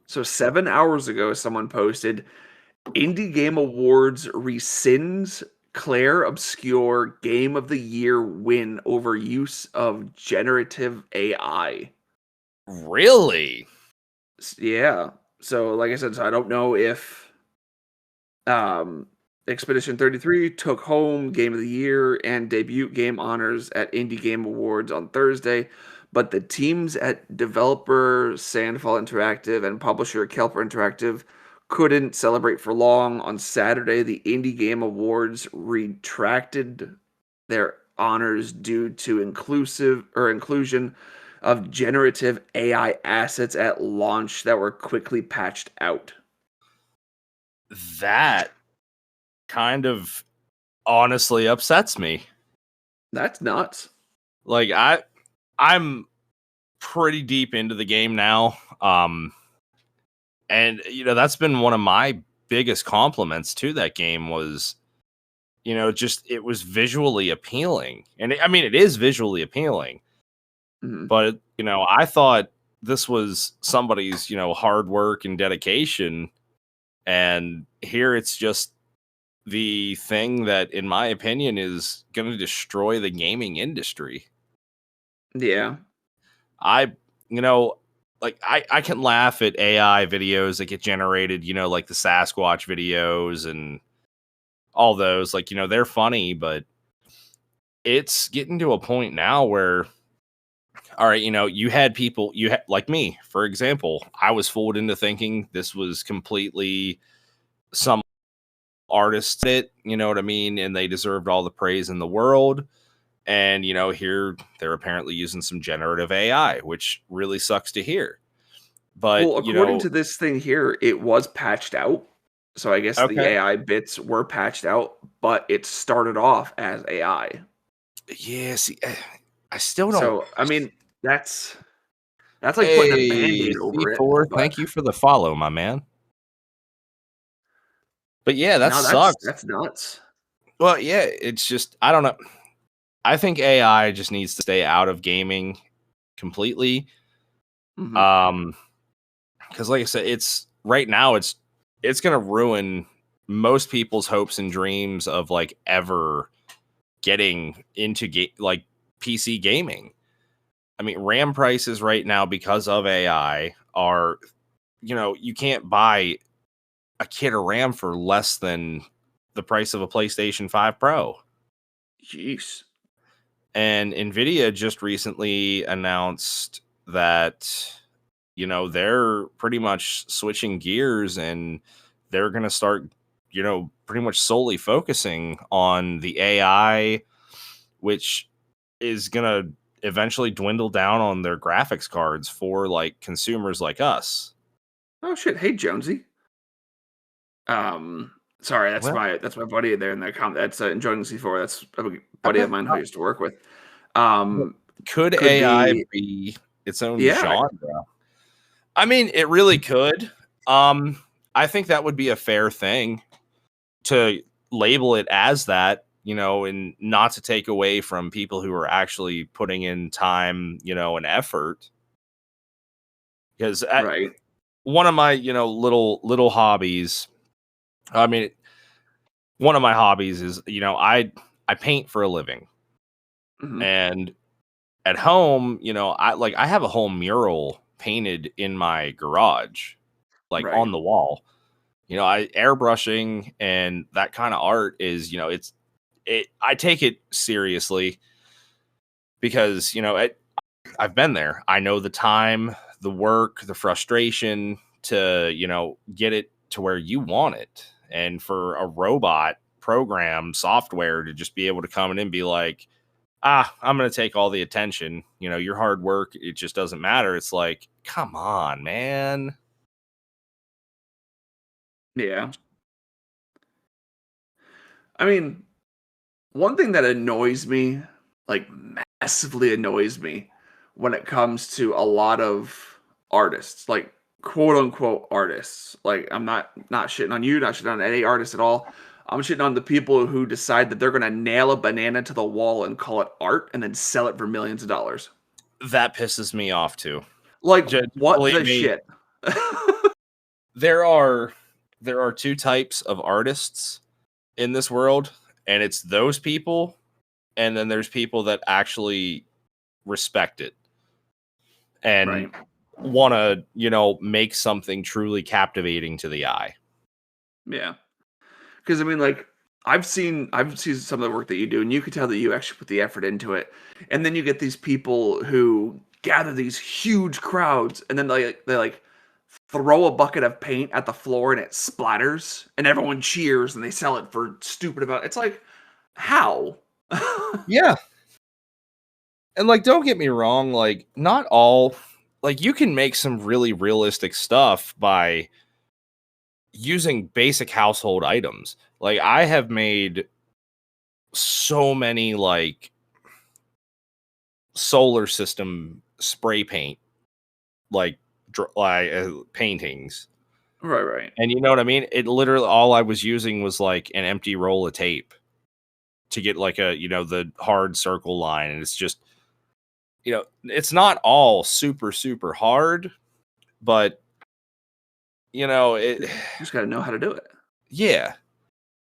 7 hours ago, someone posted Indie Game Awards rescinds Claire Obscure Game of the Year win over use of generative AI. Really? Yeah. So, like I said, so I don't know if um, Expedition 33 took home Game of the Year and debut game honors at Indie Game Awards on Thursday, but the teams at developer Sandfall Interactive and publisher Kelper Interactive couldn't celebrate for long. On Saturday, the Indie Game Awards retracted their honors due to inclusion of generative AI assets at launch that were quickly patched out. That kind of honestly upsets me. That's nuts. Like I'm pretty deep into the game now. And that's been one of my biggest compliments to that game was, just it was visually appealing. And I mean, it is visually appealing, Mhm. but I thought this was somebody's, hard work and dedication. And here it's just the thing that, in my opinion, is going to destroy the gaming industry. Yeah. I, you know, like I can laugh at AI videos that get generated, like the Sasquatch videos and all those, like, they're funny, but it's getting to a point now where, all right, you had people, like me, for example, I was fooled into thinking this was completely some artist that, you know what I mean? And they deserved all the praise in the world. And, here they're apparently using some generative AI, which really sucks to hear. But, Well, according to this thing here, it was patched out. So I guess the okay. AI bits were patched out, but it started off as AI. Yeah, see, I still don't. So, I mean, that's like putting a Hey, Band-Aid over it, C4, but thank you for the follow, my man. But yeah, that no, that's sucks. that's nuts. Well, yeah, it's just, I don't know. I think AI just needs to stay out of gaming completely. Mhm. Because like I said, it's right now it's gonna ruin most people's hopes and dreams of like ever getting into like PC gaming. I mean, RAM prices right now because of AI are, you can't buy a kit of RAM for less than the price of a PlayStation 5 Pro. Jeez. And Nvidia just recently announced that, they're pretty much switching gears and they're going to start, pretty much solely focusing on the AI which is gonna eventually dwindle down on their graphics cards for like consumers like us. Oh shit! Hey Jonesy. Sorry, Well, that's my buddy there in the comment. That's enjoying the C4. That's a buddy okay. of mine who I used to work with. But Um, could could AI be be its own yeah, genre? I mean, it really could. I think that would be a fair thing to label it as that, and not to take away from people who are actually putting in time, and effort. Because right. one of my, little hobbies, I mean, one of my hobbies is, I paint for a living. Hmm. And at home, I have a whole mural painted in my garage, like Right. on the wall. I airbrushing and that kind of art is, I take it seriously because, I've been there. I know the time, the work, the frustration to, get it to where you want it. And for a robot program software to just be able to come in and be like, I'm going to take all the attention, your hard work, it just doesn't matter. It's like, come on, man. Yeah. I mean, one thing that annoys me, like massively annoys me, when it comes to a lot of artists, like quote unquote artists. Like I'm not shitting on you, not shitting on any artist at all. I'm shitting on the people who decide that they're gonna nail a banana to the wall and call it art and then sell it for millions of dollars. That pisses me off too. Like Just what believe the me, shit? there are two types of artists in this world, and it's those people, and then there's people that actually respect it and Right. want to, make something truly captivating to the eye. Yeah. Because I mean, like I've seen some of the work that you do, and you can tell that you actually put the effort into it. And then you get these people who gather these huge crowds, and then they like throw a bucket of paint at the floor, and it splatters, and everyone cheers, and they sell it for stupid amount. It's like how? Yeah. And like, don't get me wrong, like, not all, like, you can make some really realistic stuff by using basic household items. Like, I have made so many like solar system spray paint, like, paintings. Right, right. And you know what I mean? It literally, all I was using was like an empty roll of tape to get like the hard circle line. And it's just, it's not all super, super hard, but it, You just got to know how to do it. yeah.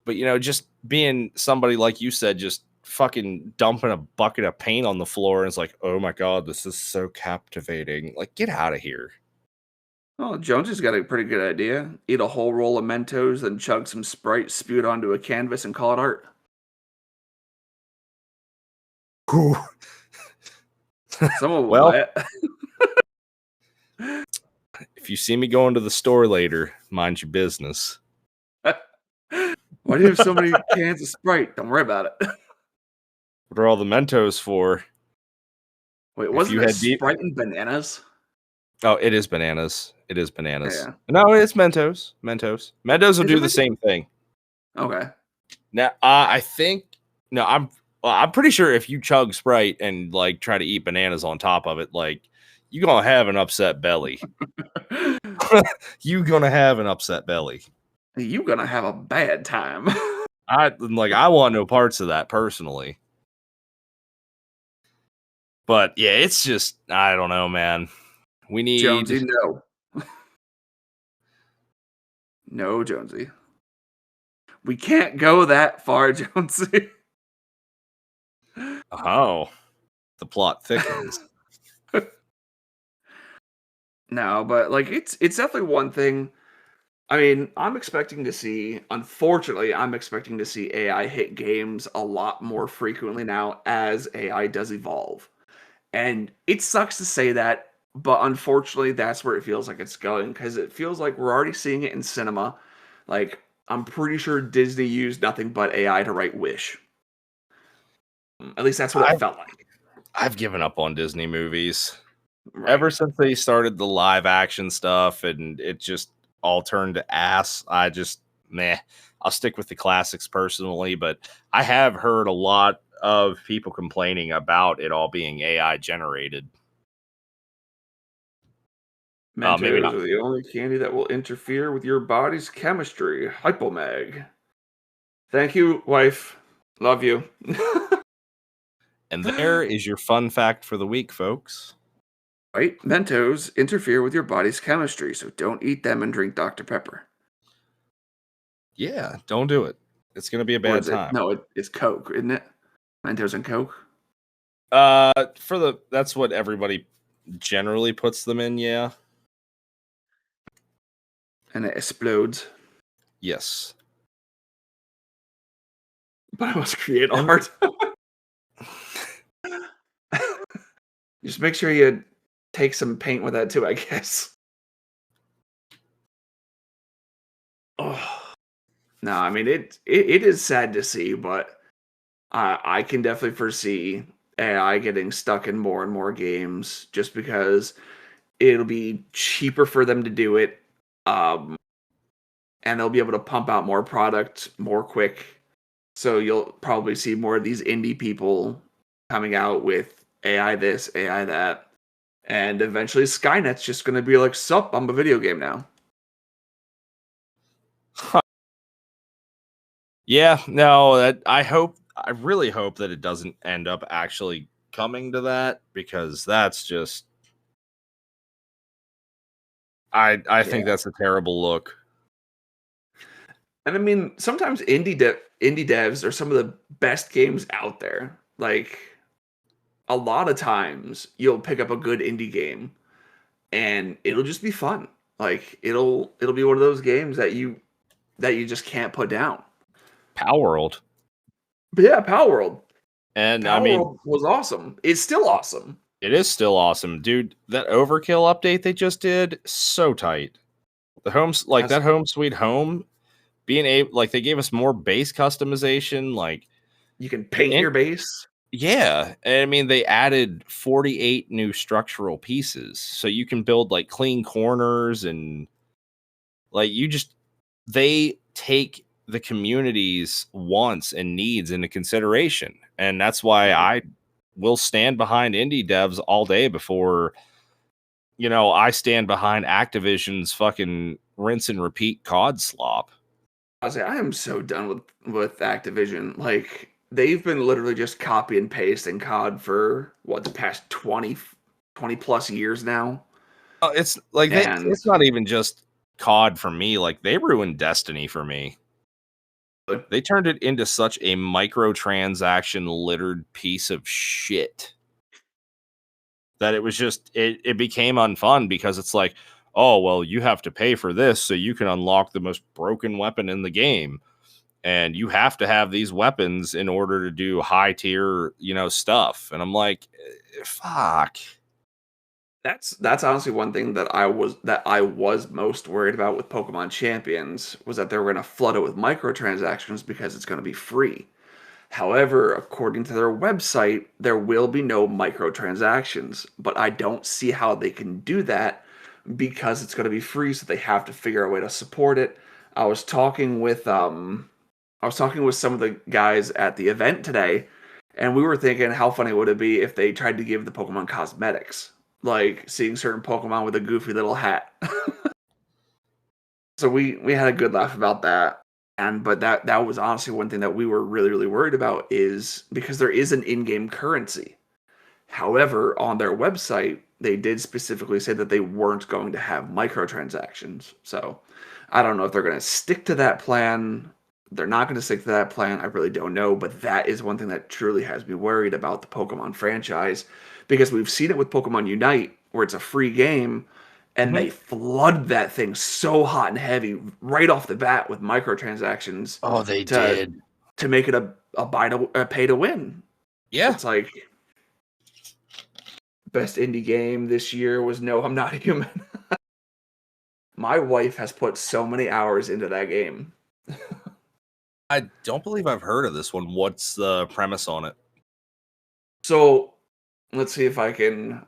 But just being somebody like you said, just fucking dumping a bucket of paint on the floor, and it's like, oh my god, this is so captivating. Like, get out of here. Oh, Jonesy's got a pretty good idea. Eat a whole roll of Mentos, then chug some Sprite, spew it onto a canvas, and call it art. Whew. Someone will Well, buy if you see me going to the store later, mind your business. it. Why do you have so many cans of Sprite? Don't worry about it. What are all the Mentos for? Wait, If wasn't you it had deep, Sprite and bananas? oh, it is bananas. It is bananas. Yeah. No, it's Mentos. Mentos will Is it do the Mentos? same thing. Okay. Now, I think no, I'm pretty sure if you chug Sprite and like try to eat bananas on top of it, like you're gonna have an upset belly. You're gonna have an upset belly. You gonna have a bad time. I want no parts of that personally. But yeah, it's just I don't know, man. We Jonesy, need no. No, Jonesy. We can't go that far, Jonesy. oh, the plot thickens. No, but like it's definitely one thing. I mean, unfortunately, I'm expecting to see AI hit games a lot more frequently now as AI does evolve. And it sucks to say that, but unfortunately, that's where it feels like it's going because it feels like we're already seeing it in cinema. Like, I'm pretty sure Disney used nothing but AI to write Wish. At least that's what it felt like. I've given up on Disney movies. Right. Ever since they started the live action stuff and it just all turned to ass, I just meh. I'll stick with the classics personally, but I have heard a lot of people complaining about it all being AI generated. Maybe Mentos not. are the only candy that will interfere with your body's chemistry. Hypomag. Thank you, wife. Love you. And there is your fun fact for the week, folks. Right? Mentos interfere with your body's chemistry, so don't eat them and drink Dr. Pepper. Yeah, don't do it. It's gonna be a Or bad is it? time. No, it's Coke, isn't it? Mentos and Coke. That's what everybody generally puts them in. Yeah. And it explodes. Yes. But I must create And art. Just make sure you take some paint with that too, I guess. Oh. No, I mean it is sad to see, but I can definitely foresee AI getting stuck in more and more games just because it'll be cheaper for them to do it. Um, and they'll be able to pump out more product more quick. So you'll probably see more of these indie people coming out with AI this, AI that. And eventually Skynet's just going to be like, sup, I'm a video game now. yeah, no, that I really hope that it doesn't end up actually coming to that because that's just I think Yeah. that's a terrible look. And I mean, sometimes indie devs are some of the best games out there. Like a lot of times you'll pick up a good indie game and it'll just be fun. Like it'll be one of those games that you just can't put down. Palworld. But yeah, Palworld. And I mean, Palworld was awesome. It's still awesome. it is still awesome, dude. That Overkill update they just did, so tight. The homes like That's that home sweet home being able like they gave us more base customization, like you can paint and your base. yeah, and I mean they added 48 new structural pieces. So you can build like clean corners and like you just they take the community's wants and needs into consideration. And that's why Right. I will stand behind indie devs all day before, I stand behind Activision's fucking rinse and repeat COD slop. I was like, I am so done with Activision. Like they've been literally just copy and pasting COD for what the past 20 plus years now. It's like And it's not even just COD for me. Like they ruined Destiny for me. They turned it into such a microtransaction littered piece of shit that it was just it became unfun because it's like, oh well, you have to pay for this so you can unlock the most broken weapon in the game. And you have to have these weapons in order to do high tier, stuff. And I'm like, fuck. that's honestly one thing that I was most worried about with Pokemon Champions was that they were going to flood it with microtransactions because it's going to be free. However, according to their website, there will be no microtransactions, but I don't see how they can do that because it's going to be free, so they have to figure out a way to support it. I was talking with I was talking with some of the guys at the event today, and we were thinking how funny would it be if they tried to give the Pokemon cosmetics, like seeing certain Pokemon with a goofy little hat. So we had a good laugh about that. And but that was honestly one thing that we were really worried about is because there is an in-game currency. However, on their website, they did specifically say that they weren't going to have microtransactions. So I don't know if they're going to stick to that plan. They're not going to stick to that plan. I really don't know. But that is one thing that truly has me worried about the Pokemon franchise because we've seen it with Pokemon Unite, where it's a free game, and Mhm. they flood that thing so hot and heavy right off the bat with microtransactions Oh, they to did. to make it a pay to win. Yeah. It's like best indie game this year was No, I'm Not Human. My wife has put so many hours into that game. I don't believe I've heard of this one. What's the premise on it? So let's see if I can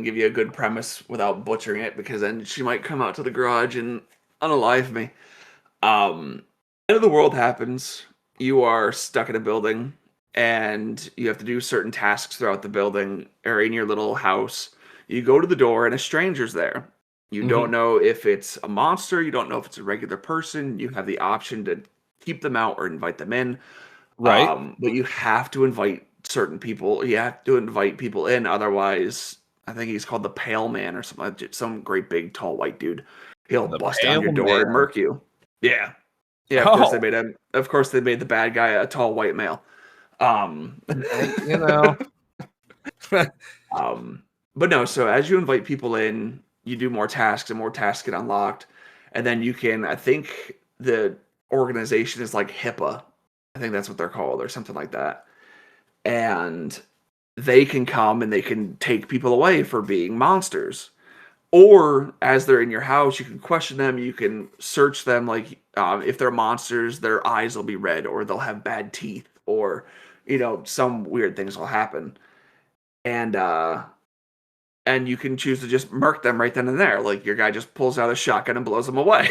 give you a good premise without butchering it, because then she might come out to the garage and unalive me. End of the world happens. You are stuck in a building, and you have to do certain tasks throughout the building or in your little house. You go to the door, and a stranger's there. You Hmm. don't know if it's a monster. You don't know if it's a regular person. You have the option to keep them out or invite them in. Right. But you have to invite certain people. You have to invite people in, otherwise, I think he's called the Pale Man or something. Some great big tall white dude. He'll The bust down Pale your door and Man. murk you. Yeah, yeah. Of course they Oh, made him. Of course they made the bad guy a tall white male. Um, you know. um, but no. So as you invite people in, you do more tasks and more tasks get unlocked, and then you can. I think the organization is like HIPAA. I think that's what they're called, or something like that. And they can come and they can take people away for being monsters. Or as they're in your house, you can question them. You can search them. Like if they're monsters, their eyes will be red, or they'll have bad teeth, or some weird things will happen. And you can choose to just murk them right then and there. Like your guy just pulls out a shotgun and blows them away.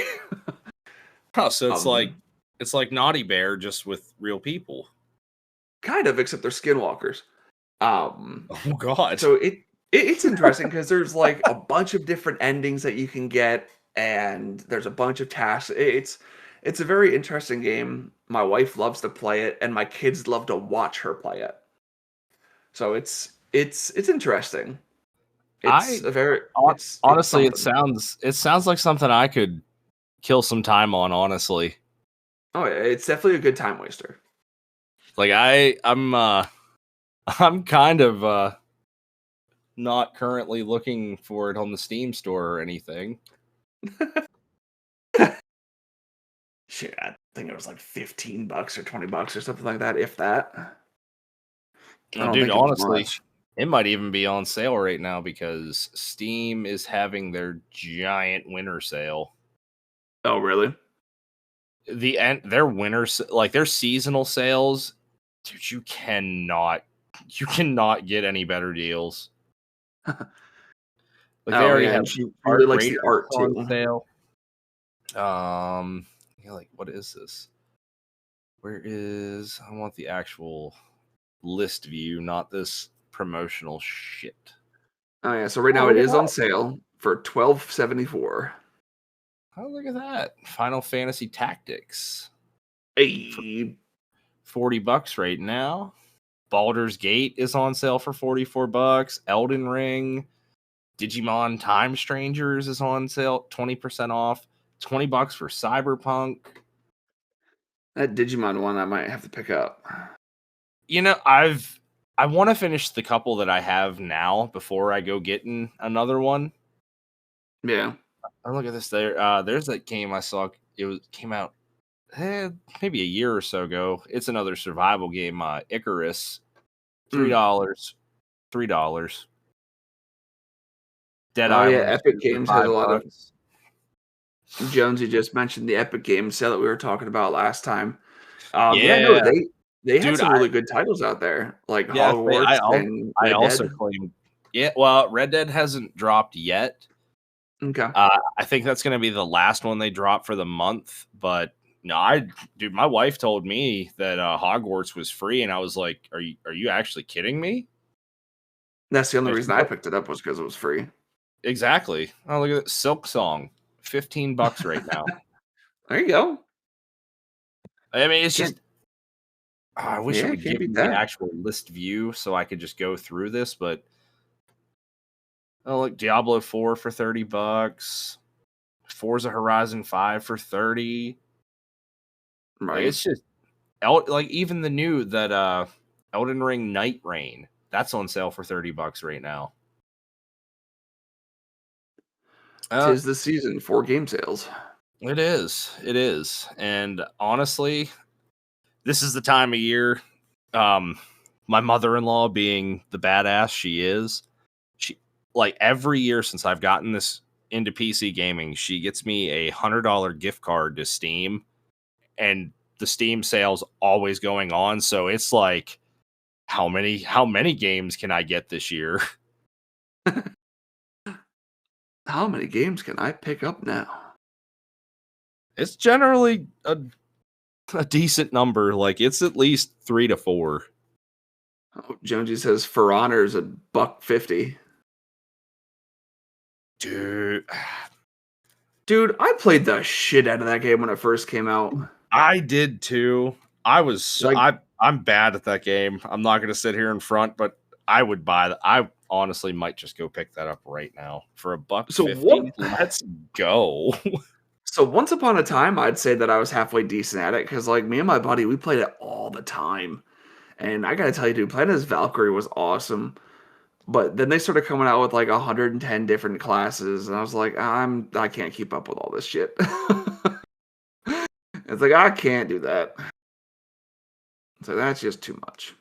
Oh, so um, it's like Naughty Bear just with real people. Kind of, except they're skinwalkers. Um, Oh God. So it's interesting because there's like a bunch of different endings that you can get, and there's a bunch of tasks. It's a very interesting game. My wife loves to play it, and my kids love to watch her play it. So it's interesting. It's I a very hon- it's honestly, something. it sounds like something I could kill some time on. Honestly, Oh yeah, it's definitely a good time waster. like I'm kind of not currently looking for it on the Steam store or anything. Shit, I think it was like $15 or $20 or something like that, if that. I don't Dude, think it was honestly, much. it might even be on sale right now because Steam is having their giant winter sale. Oh really? Their like their seasonal sales, dude, you cannot get any better deals. Like they Oh already yeah, have and she Art really likes the Raiders art on too. sale. Like what is this? Where is I want the actual list view, not this promotional shit. Oh yeah, so right Oh, now it look at is on that. sale for 12.74. Oh, look at that. Final Fantasy Tactics for Hey, $40 right now. Baldur's Gate is on sale for $44. Elden Ring, Digimon Time Strangers is on sale, 20% off. $20 for Cyberpunk. that Digimon one I might have to pick up. You know, I want to finish the couple that I have now before I go getting another one. Yeah. Oh, look at this. There's that game I saw. Came out maybe a year or so ago. It's another survival game. Icarus, Mm. $3, $3. Dead Oh yeah, Island Epic 2 for Games has a lot of. $5. Jonesy just mentioned the Epic Games sale that we were talking about last time. Yeah, no, Yeah, they had dude. some really good titles out there, like Yeah, Hogwarts and I Red also Dead. claim. Yeah, well, Red Dead hasn't dropped yet. Okay. I think that's going to be the last one they drop for the month. But no, dude, my wife told me that Hogwarts was free, and I was like, are you actually kidding me?" That's the only And reason she's I like, picked it up was because it was free. exactly. Oh, look at that Silk Song, $15 right now. There you go. I mean, it's Can't just I wish it Yeah, would can't give beat me the that. actual list view so I could just go through this. But oh, look, Diablo 4 for $30. Forza Horizon 5 for 30. Like Right. it's just like even the new that Elden Ring Night Rain, that's on sale for $30 right now. Uh 'Tis the season for game sales. it is. It is. And honestly, this is the time of year my mother-in-law being the badass she is, she like every year since I've gotten this into PC gaming, she gets me $100 gift card to Steam and the Steam sale's always going on. So it's like how many games can I get this year? How many games can I pick up now? It's generally a decent number. Like it's at least 3 to 4. Oh, Jonesy says For Honor's $1.50. Dude, Dude, I played the shit out of that game when it first came out. I did too. Like, I'm bad at that game. I'm not going to sit here in front, but I would buy that. I honestly might just go pick that up right now for so $1.50. what? Let's go. So once upon a time, I'd say that I was halfway decent at it because, like, me and my buddy, we played it all the time. And I gotta tell you, dude, playing as Valkyrie was awesome. But then they started coming out with like 110 different classes, and I was like, I can't keep up with all this shit. It's like I can't do that. So that's just too much.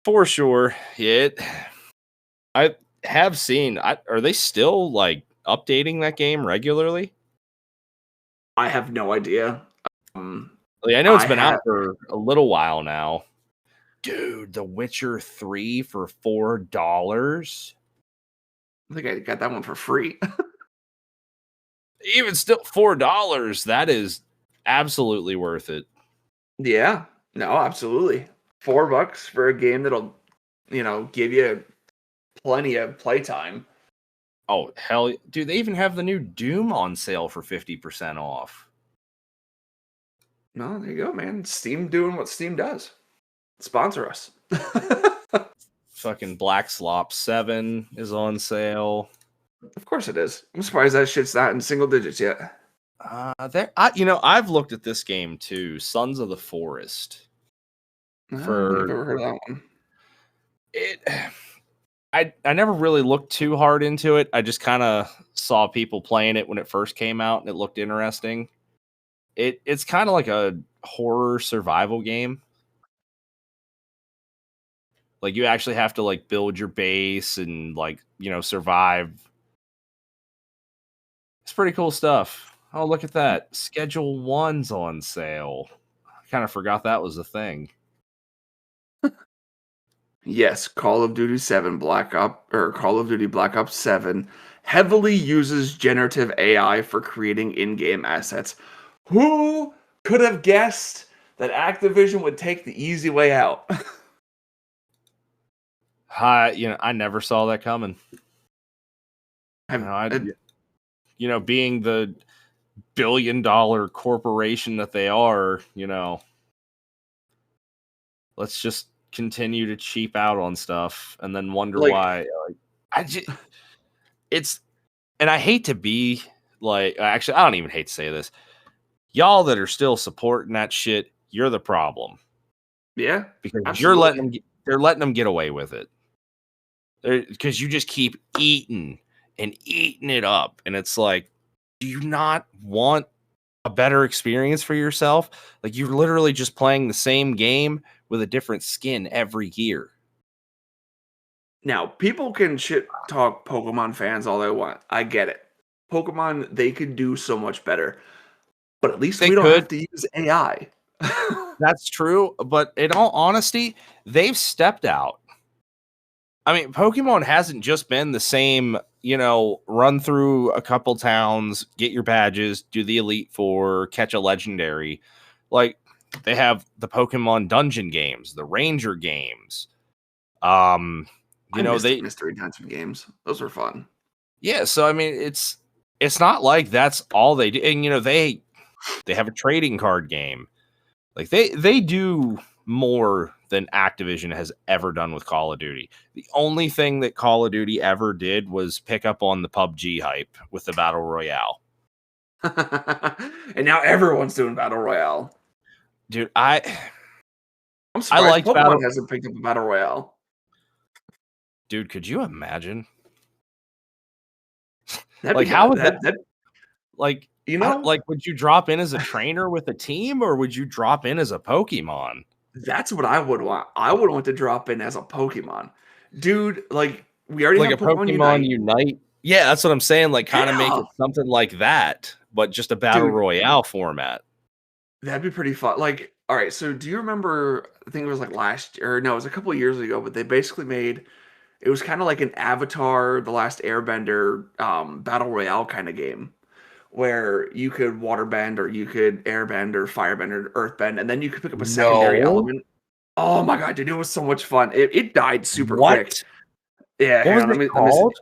For sure. Yeah. I have seen. Are they still like updating that game regularly? I have no idea. Like, I know it's been out for a little while now. Dude, The Witcher 3 for $4. I think I got that one for free. Even still, $4. That is absolutely worth it. Yeah, no, absolutely. $4 for a game that'll, give you plenty of playtime. Oh, hell. Dude, they even have the new Doom on sale for 50% off. No, there you go, man. Steam doing what Steam does. Sponsor us. Fucking Black Slop 7 is on sale. Of course it is. I'm surprised that shit's not in single digits yet. I've looked at this game too, Sons of the Forest. I've never heard of that one. I never really looked too hard into it. I just kind of saw people playing it when it first came out, and it looked interesting. It's kind of like a horror survival game. Like you actually have to like build your base and like, survive. It's pretty cool stuff. Oh, look at that. Schedule 1's on sale. I kind of forgot that was a thing. Yes, Call of Duty Call of Duty Black Ops 7 heavily uses generative AI for creating in-game assets. Who could have guessed that Activision would take the easy way out? I never saw that coming. Being the billion-dollar corporation that they are, let's just continue to cheap out on stuff and then wonder why. And I hate to be like, actually, I don't even hate to say this. Y'all that are still supporting that shit, you're the problem. Yeah, because absolutely. they're letting them get away with it. Because you just keep eating and eating it up, and it's like, do you not want a better experience for yourself? Like you're literally just playing the same game with a different skin every year. Now, people can shit talk Pokemon fans all they want. I get it. Pokemon, they could do so much better. But at least we don't have to use AI. That's true. But in all honesty, they've stepped out. I mean, Pokemon hasn't just been the same, run through a couple towns, get your badges, do the Elite Four, catch a legendary. Like, they have the Pokemon dungeon games, the Ranger games. The Mystery Dungeon games. Those were fun. Yeah, so I mean, it's not like that's all they do. And they have a trading card game. Like they do more than Activision has ever done with Call of Duty. The only thing that Call of Duty ever did was pick up on the PUBG hype with the Battle Royale. And now everyone's doing Battle Royale. Dude, I'm surprised I like Pokemon hasn't picked up a Battle Royale. Dude, could you imagine? Like, how would that like, would you drop in as a trainer with a team, or would you drop in as a Pokemon? That's what I would want. I would want to drop in as a Pokemon. Dude, like, we already have Pokemon Unite. Yeah, that's what I'm saying. Like, kind of make it something like that, but just a Battle Royale format. That'd be pretty fun. Like, All right, so do you remember? I think it was like last year, or no, it was a couple of years ago. But they basically made it was kind of like an Avatar: The Last Airbender battle royale kind of game, where you could waterbend or you could airbend or firebend or earthbend, and then you could pick up a secondary No. element. Oh my god, dude, it was so much fun. It died super quick. What? Yeah, What hang was on, it let me see. called?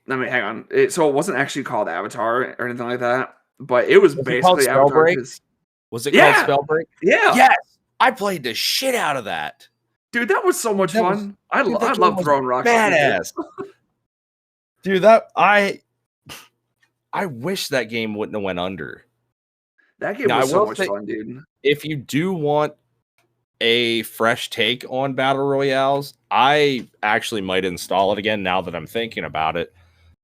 Let me hang on. So it wasn't actually called Avatar or anything like that, but it was Was it called basically Avatar Spellbreak? because Was it called yeah, Spellbreak? yeah, Yes! I played the shit out of that. dude, that was so much That was fun. I dude, that I game love was throwing rocks at people. badass. Dude, I wish that game wouldn't have went under. That game Now, I was so will much say, fun, dude. if you do want a fresh take on battle royales, I actually might install it again now that I'm thinking about it.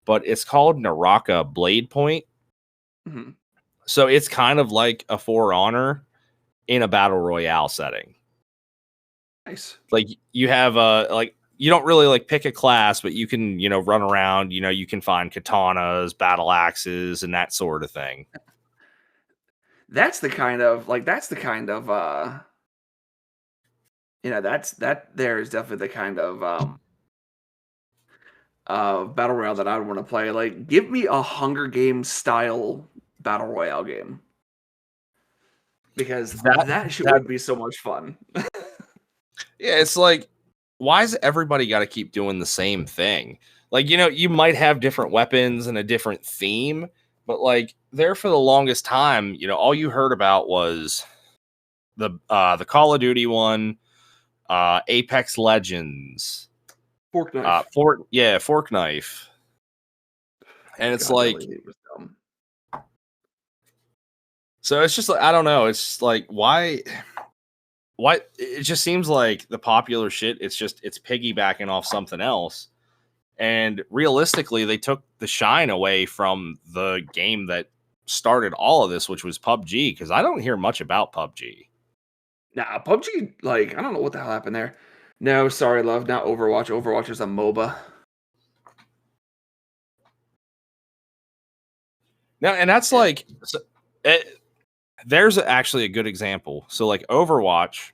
But it's called Naraka Blade Point. Mhm. So it's kind of like a For Honor in a battle royale setting. Nice. Like you have like you don't really like pick a class, but you can, run around, you can find katanas, battle axes, and that sort of thing. That's the kind of that there is definitely the kind of battle royale that I would want to play. Like, give me a Hunger Games style battle royale game because That that shit that would be so much fun. Yeah, it's like, why is everybody got to keep doing the same thing? Like, you might have different weapons and a different theme, but like there for the longest time, all you heard about was the Call of Duty one, Apex Legends, Fork knife. Fork Knife. And it's God, that like, lady was dumb. so it's just like, I don't know. It's like, why it just seems like the popular shit, it's piggybacking off something else. And realistically, they took the shine away from the game that started all of this, which was PUBG, because I don't hear much about PUBG. Nah, PUBG, like, I don't know what the hell happened there. No, sorry, love, not Overwatch. Overwatch is a MOBA. Now, and that's Yeah. like, there's actually a good example. So, like Overwatch,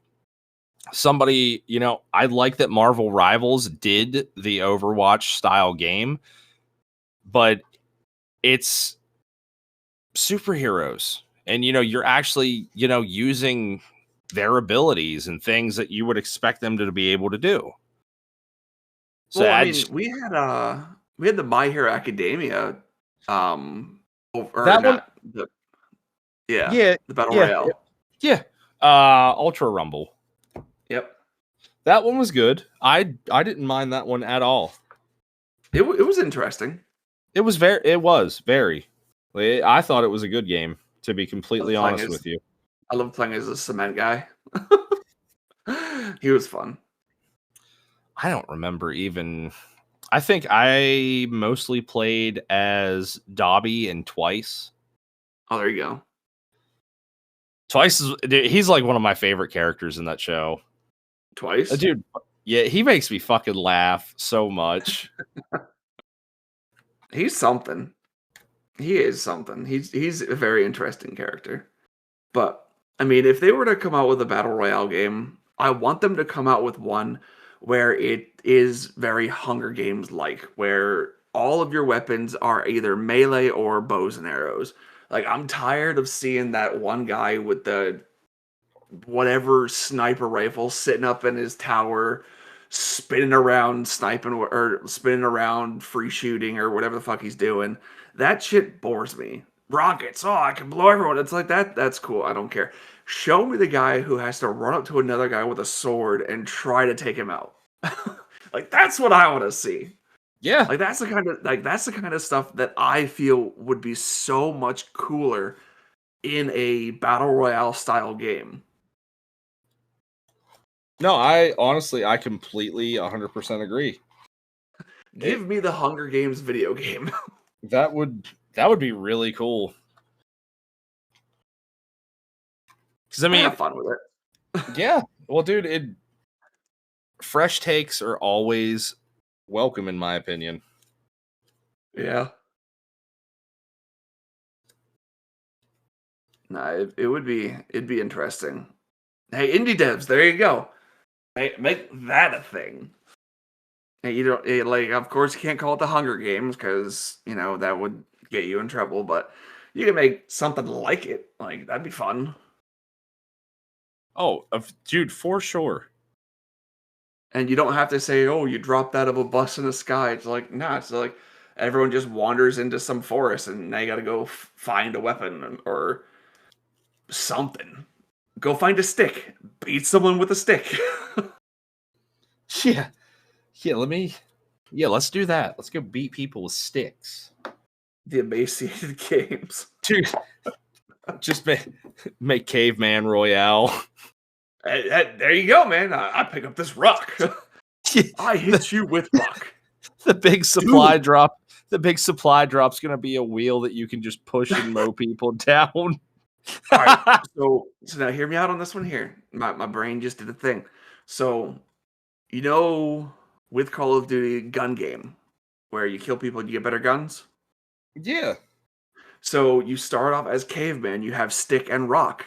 somebody, I like that Marvel Rivals did the Overwatch style game, but it's superheroes. And, you're actually, using their abilities and things that you would expect them to be able to do. So Well, I I mean, just, we had the My Hero Academia, or that one, not the yeah, yeah, the Battle yeah, Royale. yeah. Ultra Rumble. Yep. That one was good. I didn't mind that one at all. It was interesting. It was very. I thought it was a good game, to be I love completely playing honest as with you. I love playing as a cement guy. He was fun. I don't remember even. I think I mostly played as Dobby and Twice. Oh, there you go. Twice dude, he's like one of my favorite characters in that show. Twice. Dude, yeah, he makes me fucking laugh so much. He's something. He is something. He's a very interesting character. But I mean, if they were to come out with a battle royale game, I want them to come out with one where it is very Hunger Games like, where all of your weapons are either melee or bows and arrows. Like, I'm tired of seeing that one guy with the whatever sniper rifle sitting up in his tower, spinning around sniping or spinning around free shooting or whatever the fuck he's doing. That shit bores me. Rockets, oh, I can blow everyone. It's like that's cool. I don't care. Show me the guy who has to run up to another guy with a sword and try to take him out. Like, that's what I want to see. Yeah. Like, that's the kind of stuff that I feel would be so much cooler in a battle royale style game. No, I completely 100% agree. Give It me the Hunger Games video game. that would be really cool. Cuz I mean, Have fun with it. yeah. Well, dude, fresh takes are always welcome in my opinion. Yeah. Nah, it'd be interesting. Hey, indie devs, there you go. Make that a thing. And you don't like, of course, you can't call it the Hunger Games because that would get you in trouble. But you can make something like it. Like that'd be fun. Oh, dude, for sure. And you don't have to say, "Oh, you dropped out of a bus in the sky." It's like, nah. It's like everyone just wanders into some forest, and now you got to go find a weapon or something. Go find a stick. Beat someone with a stick. Yeah. Yeah, let's do that. Let's go beat people with sticks. The emaciated games. Dude, just make Caveman Royale. There you go, man. I pick up this rock. I hit you with rock. The big supply drop. The big supply drop's gonna be a wheel that you can just push and mow people down. All right. So now hear me out on this one here. My brain just did a thing. So with Call of Duty gun game, where you kill people and you get better guns. Yeah. So you start off as caveman. You have stick and rock.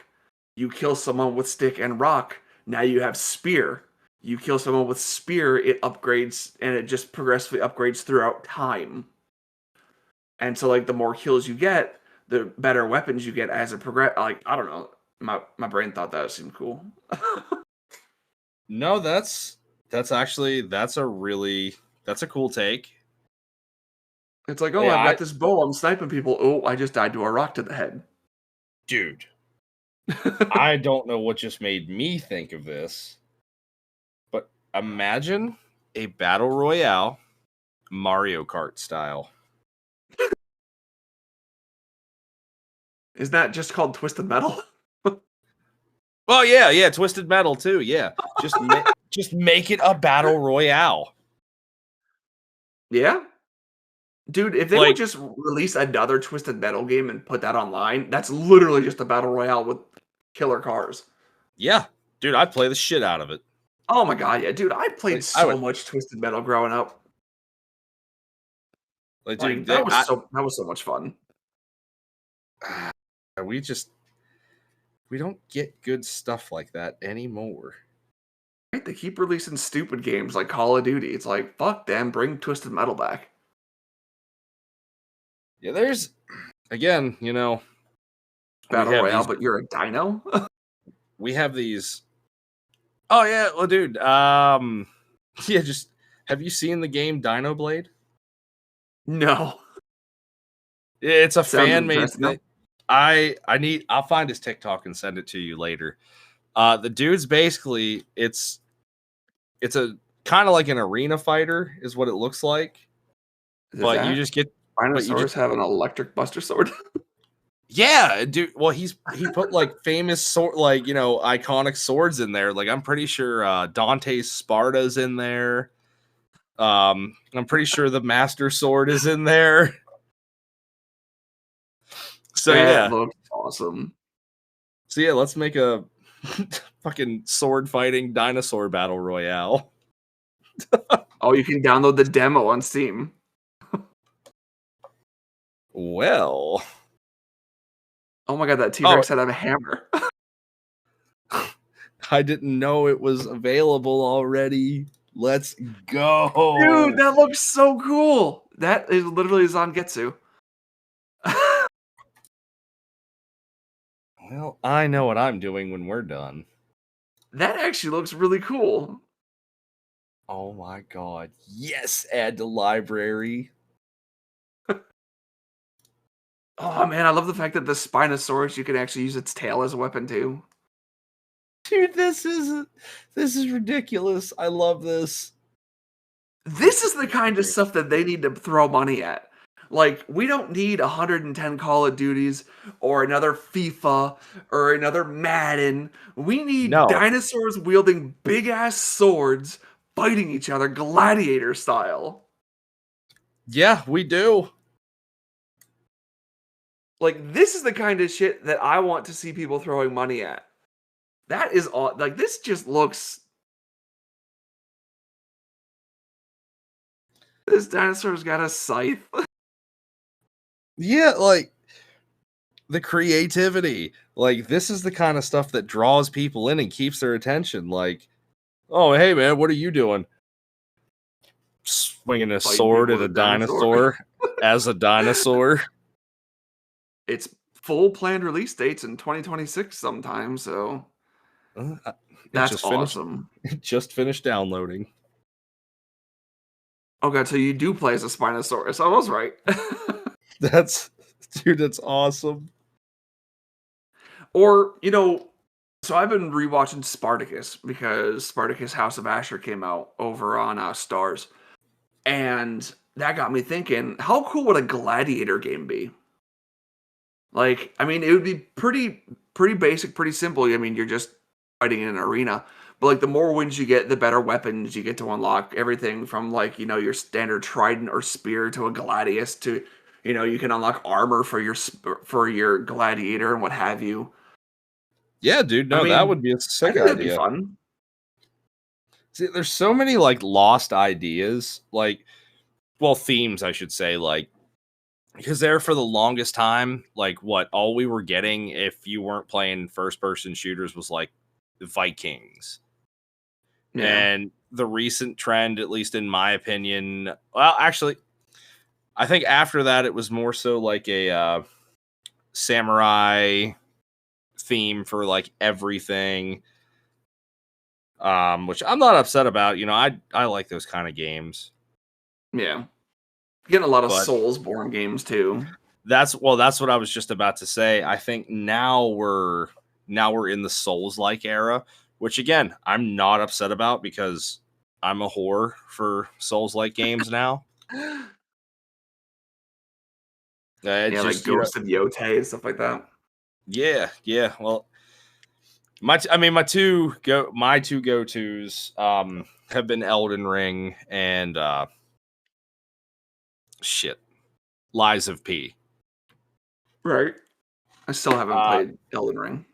You kill someone with stick and rock. Now you have spear. You kill someone with spear, it upgrades and it just progressively upgrades throughout time. And so like the more kills you get, the better weapons you get as it progress. Like I don't know, my brain thought that seemed cool. No, that's actually that's a cool take. It's like, oh, Yeah, I've got this bow, I'm sniping people. Oh, I just died to a rock to the head. Dude, I don't know what just made me think of this, but imagine a battle royale Mario Kart style. Isn't that just called Twisted Metal? Oh yeah, Twisted Metal too. Yeah, just make it a battle royale. Yeah, dude. If they would just release another Twisted Metal game and put that online, that's literally just a battle royale with killer cars. Yeah, dude, I'd play the shit out of it. Oh my god, yeah, dude. I played so much Twisted Metal growing up. Dude, that was so much fun. We don't get good stuff like that anymore. Right? They keep releasing stupid games like Call of Duty. It's like, fuck them, bring Twisted Metal back. Yeah, there's again, Battle Royale, but you're a dino? We have these. Oh yeah, well, dude. Yeah, just have you seen the game Dino Blade? No. It's a fan made thing. I'll find his TikTok and send it to you later. The dude's basically it's a kind of like an arena fighter is what it looks like. But you just get dinosaurs have an electric buster sword. Yeah, dude. Well, he put like famous sword, like iconic swords in there. Like I'm pretty sure Dante's Sparta's in there. I'm pretty sure the Master Sword is in there. So that looks awesome. So yeah, let's make a fucking sword fighting dinosaur battle royale. Oh, you can download the demo on Steam. Well. Oh my god, that T-Rex had a hammer. I didn't know it was available already. Let's go. Dude, that looks so cool. That is literally Zangetsu. Well, I know what I'm doing when we're done. That actually looks really cool. Oh my god. Yes, add to library. Oh man, I love the fact that the Spinosaurus, you can actually use its tail as a weapon too. Dude, this is ridiculous. I love this. This is the kind of stuff that they need to throw money at. Like, we don't need 110 Call of Duties or another FIFA or another Madden. We need dinosaurs wielding big-ass swords fighting each other gladiator style. Yeah, we do. Like, this is the kind of shit that I want to see people throwing money at. That is all. Like, this just looks... This dinosaur's got a scythe. Yeah, like the creativity. Like, this is the kind of stuff that draws people in and keeps their attention. Like, oh, hey, man, what are you doing? Swinging a Fighting sword people at a with a dinosaur. dinosaur as a dinosaur. It's full planned release dates in 2026 sometime, so that's awesome. It just finished downloading. Okay, so you do play as a Spinosaurus. I was right. Dude, that's awesome. Or, so I've been rewatching Spartacus because Spartacus House of Asher came out over on Stars. And that got me thinking, how cool would a gladiator game be? Like, I mean, it would be pretty basic, pretty simple. I mean, you're just fighting in an arena. But like the more wins you get, the better weapons you get to unlock. Everything from like, your standard trident or spear to a gladius to, you can unlock armor for your gladiator and what have you. Yeah, dude, no, that would be a sick idea. That'd be fun. See, there's so many like lost ideas, like, well, themes, I should say, like, because there for the longest time, like, all we were getting if you weren't playing first-person shooters was like the Vikings. Yeah. And the recent trend, at least in my opinion, well, actually, I think after that it was more so like a samurai theme for like everything. Which I'm not upset about. I like those kind of games. Yeah. Getting a lot of Soulsborne games too. That's what I was just about to say. I think now we're in the Souls-like era, which again, I'm not upset about because I'm a whore for Souls-like games now. Like Ghost of Yotei and stuff like that. Yeah. Well, my two go-tos have been Elden Ring and Lies of P. Right. I still haven't played Elden Ring.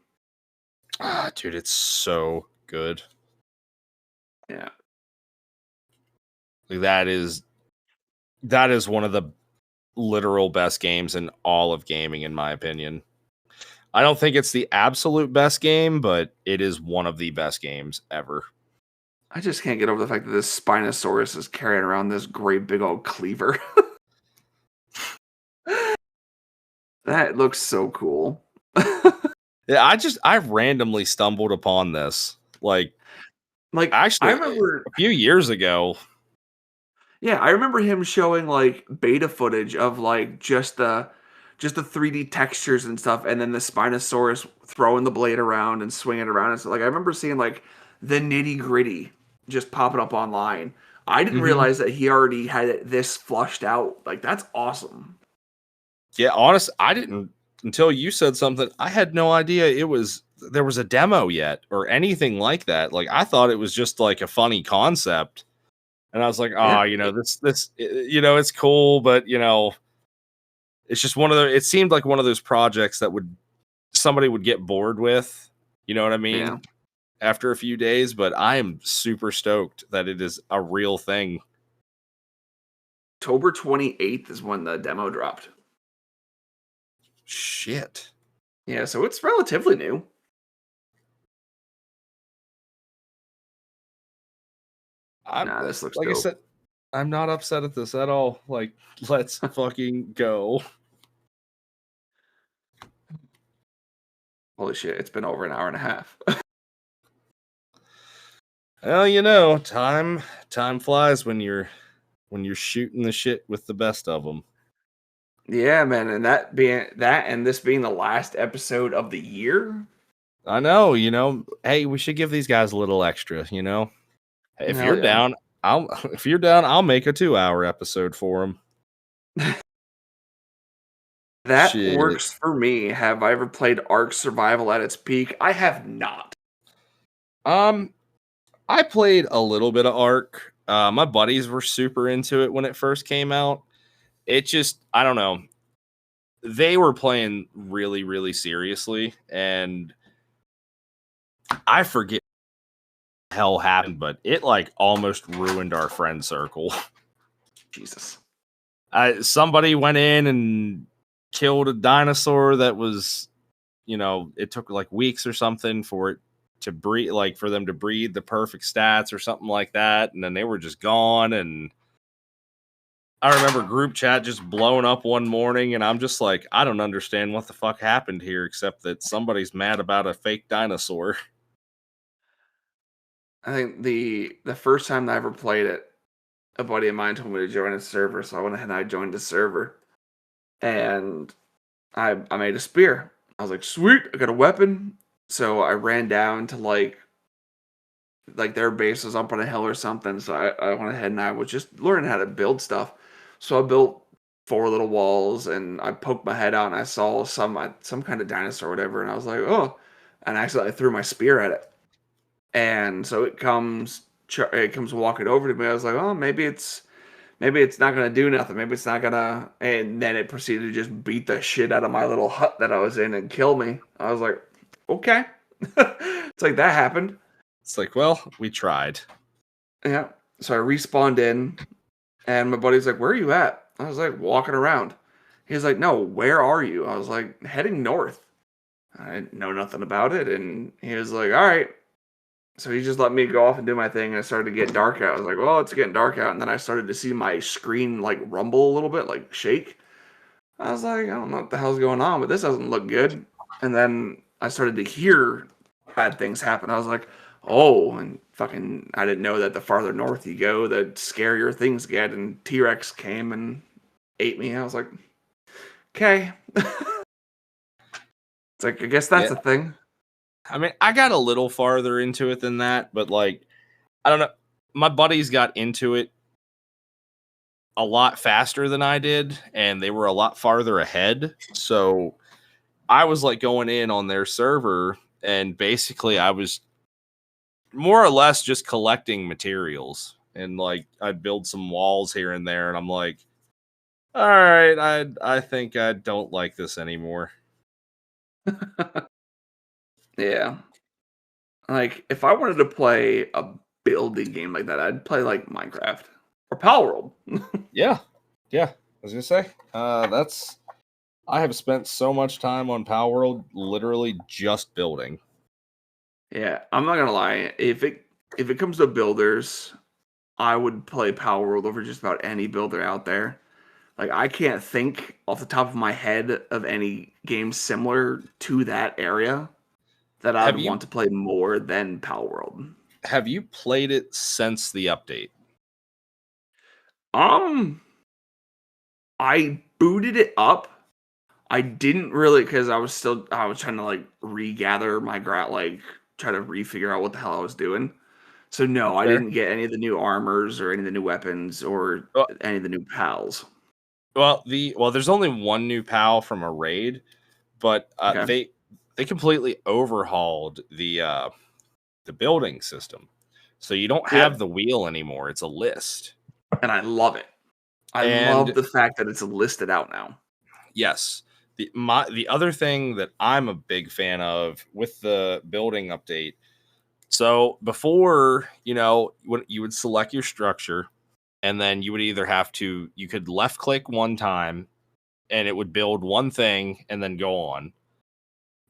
Dude, it's so good. Yeah. Like, that is one of the literal best games in all of gaming, in my opinion. I don't think it's the absolute best game, but it is one of the best games ever. I just can't get over the fact that this Spinosaurus is carrying around this great big old cleaver. That looks so cool. Yeah, I randomly stumbled upon this. Like actually, I remember a few years ago. Yeah, I remember him showing like beta footage of like just the 3D textures and stuff, and then the Spinosaurus throwing the blade around and swinging it around. And so, like, I remember seeing like the nitty gritty just popping up online. I didn't realize that he already had it this flushed out. Like, that's awesome. Yeah, honest, I didn't until you said something. I had no idea there was a demo yet or anything like that. Like, I thought it was just like a funny concept. And I was like, this, it's cool, but it's just it seemed like one of those projects that somebody would get bored with, you know what I mean? Yeah. After a few days, but I am super stoked that it is a real thing. October 28th is when the demo dropped. Shit. Yeah, so it's relatively new. This looks like dope. I said, I'm not upset at this at all. Like, let's fucking go. Holy shit, it's been over an hour and a half. Well, time flies when you're shooting the shit with the best of them. Yeah, man, and this being the last episode of the year. I know, hey, we should give these guys a little extra, If you're down, I'll make a 2-hour episode for them. That works for me. Have I ever played Ark Survival at its peak? I have not. I played a little bit of Ark. My buddies were super into it when it first came out. It just, I don't know. They were playing really, really seriously, and I forget what the hell happened, but it like almost ruined our friend circle. Jesus. Somebody went in and killed a dinosaur that was, it took like weeks or something for it to breed, like for them to breed the perfect stats or something like that. And then they were just gone. And I remember group chat just blowing up one morning, and I'm just like, I don't understand what the fuck happened here, except that somebody's mad about a fake dinosaur. I think the first time I ever played it, a buddy of mine told me to join a server, so I went ahead and I joined the server, and I made a spear. I was like, sweet, I got a weapon. So I ran down to like their base was up on a hill or something. So I went ahead and I was just learning how to build stuff. So I built 4 little walls and I poked my head out and I saw some kind of dinosaur or whatever, and I was like, oh, and I threw my spear at it. And so it comes walking over to me. I was like, oh, maybe it's not gonna do nothing. Maybe it's not gonna. And then it proceeded to just beat the shit out of my little hut that I was in and kill me. I was like, okay. It's like that happened. It's like, well, we tried. Yeah. So I respawned in, and my buddy's like, "Where are you at?" I was like, "Walking around." He's like, "No, where are you?" I was like, "Heading north." I didn't know nothing about it, and he was like, "All right." So he just let me go off and do my thing, and it started to get dark out. I was like, "Well, it's getting dark out," and then I started to see my screen like rumble a little bit, like shake. I was like, "I don't know what the hell's going on, but this doesn't look good." And then I started to hear bad things happen. I was like, "Oh," and fucking, I didn't know that the farther north you go, the scarier things get. And T-Rex came and ate me. I was like, "Okay." It's like, I guess that's Yeah. a thing. I mean, I got a little farther into it than that, but like, I don't know. My buddies got into it a lot faster than I did, and they were a lot farther ahead. So I was like going in on their server, and basically I was more or less just collecting materials. And like I'd build some walls here and there, and I'm like, all right, I think I don't like this anymore. Yeah. Like, if I wanted to play a building game like that, I'd play like Minecraft or Palworld. Yeah. Yeah. I was gonna say, that's I have spent so much time on Palworld literally just building. Yeah, I'm not gonna lie. If it comes to builders, I would play Palworld over just about any builder out there. Like, I can't think off the top of my head of any game similar to that area that I'd Have you want to play more than Palworld. have you played it since the update? Um, I booted it up. I didn't really, because I was trying to like regather my like try to refigure out what the hell I was doing. So no, That's I fair. didn't get any of the new armors or any of the new weapons or Well, any of the new pals. there's only one new PAL from a raid, but Okay. they completely overhauled the building system. So you don't have Yep. the wheel anymore. It's a list. And I love it. I love And the fact that it's listed out now. yes, the other thing that I'm a big fan of with the building update. So before, when you would select your structure, and then you would either you could left click one time and it would build one thing and then go on.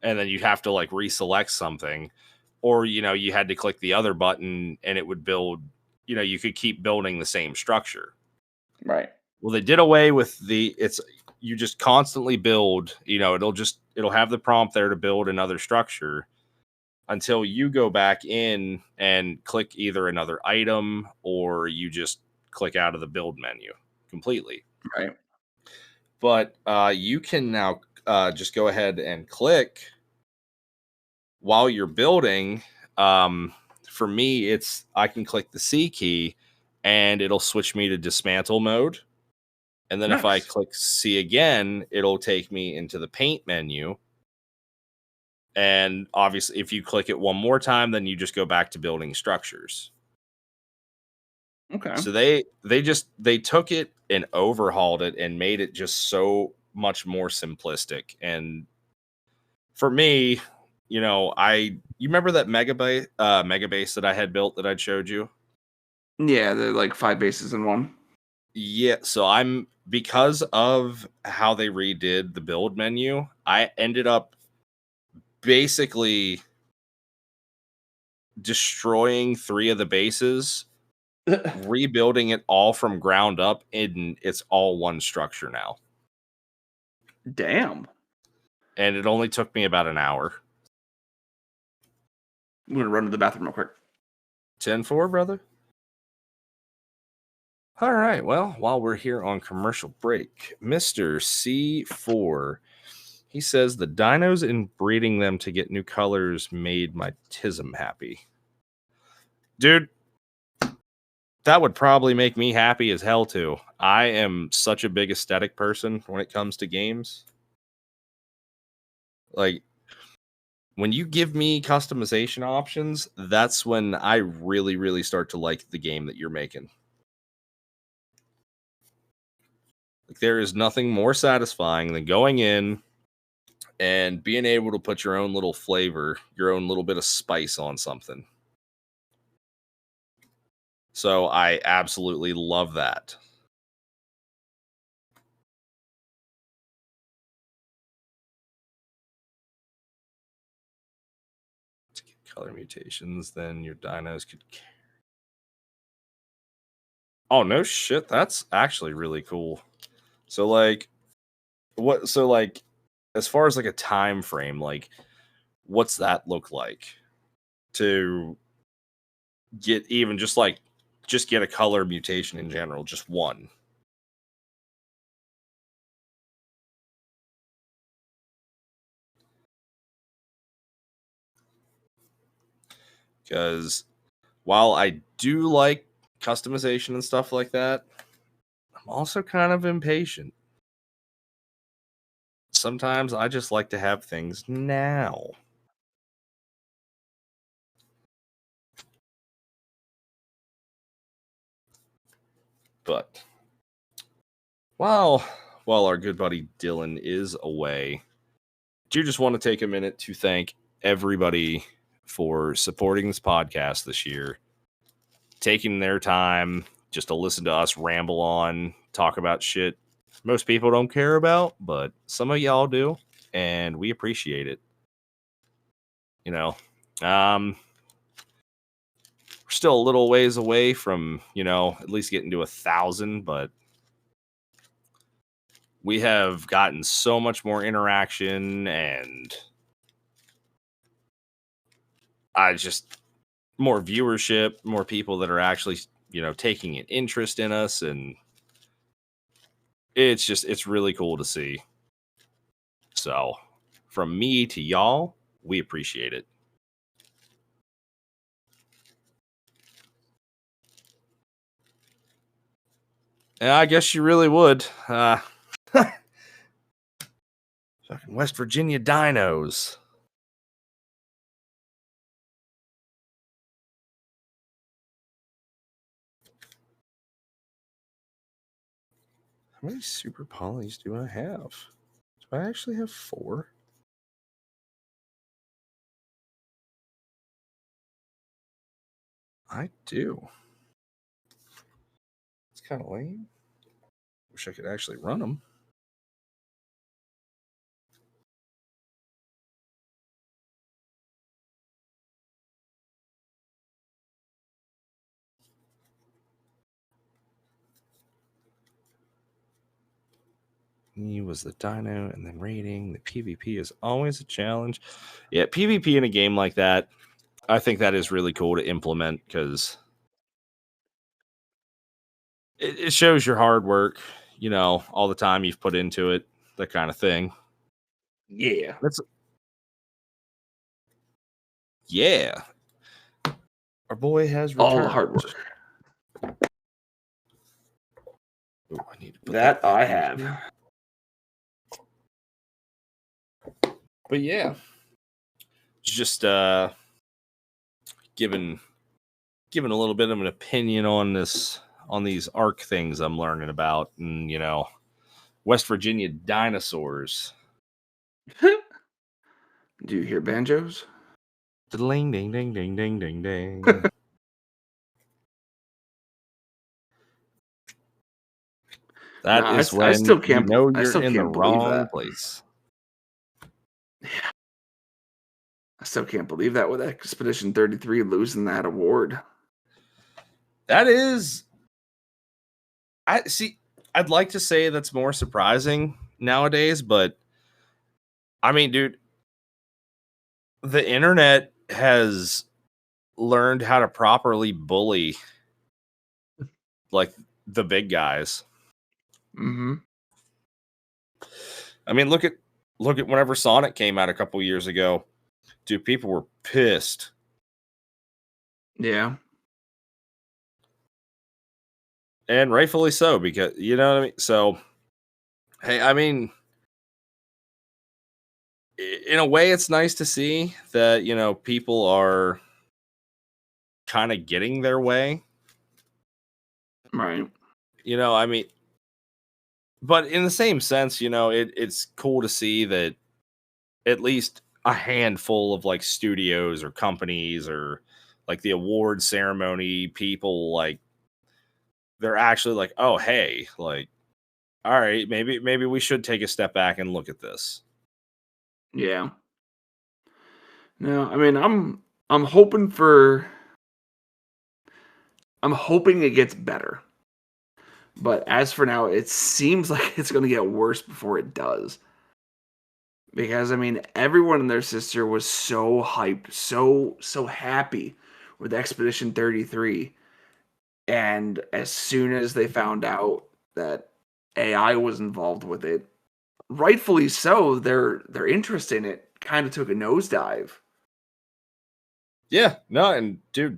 And then you'd have to like reselect something, or you had to click the other button and it would build, you could keep building the same structure. Right. Well, they did away with you just constantly build, it'll have the prompt there to build another structure until you go back in and click either another item, or you just click out of the build menu completely. Right. But you can now just go ahead and click while you're building. For me, I can click the C key and it'll switch me to dismantle mode. And then if I Nice. click C again, it'll take me into the paint menu. And obviously, if you click it one more time, then you just go back to building structures. Okay. So they took it and overhauled it and made it just so much more simplistic. And for me, you remember that mega base that I had built that I'd showed you? Yeah, they're like 5 bases in one. Yeah, so I'm because of how they redid the build menu, I ended up basically destroying 3 of the bases, rebuilding it all from ground up, and it's all one structure now. Damn. And it only took me about an hour. I'm going to run to the bathroom real quick. 10-4, brother. All right. Well, while we're here on commercial break, Mr. C4, he says the dinos and breeding them to get new colors made my tism happy. Dude, that would probably make me happy as hell too. I am such a big aesthetic person when it comes to games. Like, when you give me customization options, that's when I really, really start to like the game that you're making. Like, there is nothing more satisfying than going in and being able to put your own little flavor, your own little bit of spice on something. So I absolutely love that. To get color mutations, then your dinos could. Oh no shit, that's actually really cool. So like, what? So like, as far as like a time frame, like, what's that look like to get even just get a color mutation in general, just one? Because while I do like customization and stuff like that, I'm also kind of impatient. Sometimes I just like to have things now. But while our good buddy Dylan is away, do you just want to take a minute to thank everybody for supporting this podcast this year, taking their time just to listen to us ramble on, talk about shit most people don't care about, but some of y'all do, and we appreciate it. You know, we're still a little ways away from, at least getting to 1,000, but we have gotten so much more interaction and more viewership, more people that are actually, taking an interest in us. And it's really cool to see. So from me to y'all, we appreciate it. And I guess you really would. Fucking West Virginia dinos. How many super polys do I have? Do I actually have 4? I do. It's kind of lame. Wish I could actually run them. He was the dino, and then raiding. The PvP is always a challenge. Yeah, PvP in a game like that, I think that is really cool to implement because it shows your hard work, all the time you've put into it, that kind of thing. Yeah. Yeah. Our boy has returned. All the hard work. Ooh, I need to put that I have. Here. But yeah, just giving a little bit of an opinion on these ARC things I'm learning about, and West Virginia dinosaurs. Do you hear banjos? Ding ding ding ding ding ding ding. No, That is I when still you can't. know I you're still in the can't believe wrong that. place. I still can't believe that with Expedition 33 losing that award. That is, I see. I'd like to say that's more surprising nowadays, but I mean, dude, the internet has learned how to properly bully like the big guys. Mm-hmm. I mean, look at whenever Sonic came out a couple years ago, dude, people were pissed. Yeah. And rightfully so, because you know what I mean? So hey, I mean, in a way it's nice to see that, you know, people are kind of getting their way. Right. You know, I mean, but in the same sense, you know, it's cool to see that at least a handful of like studios or companies or like the award ceremony people, like they're actually like, oh hey, like, all right, maybe we should take a step back and look at this. Yeah. No, I mean, I'm hoping for. I'm hoping it gets better. But as for now, it seems like it's going to get worse before it does. Because I mean, everyone and their sister was so hyped, so happy with Expedition 33, and as soon as they found out that AI was involved with it, rightfully so, their interest in it kind of took a nosedive. Yeah, no, and dude,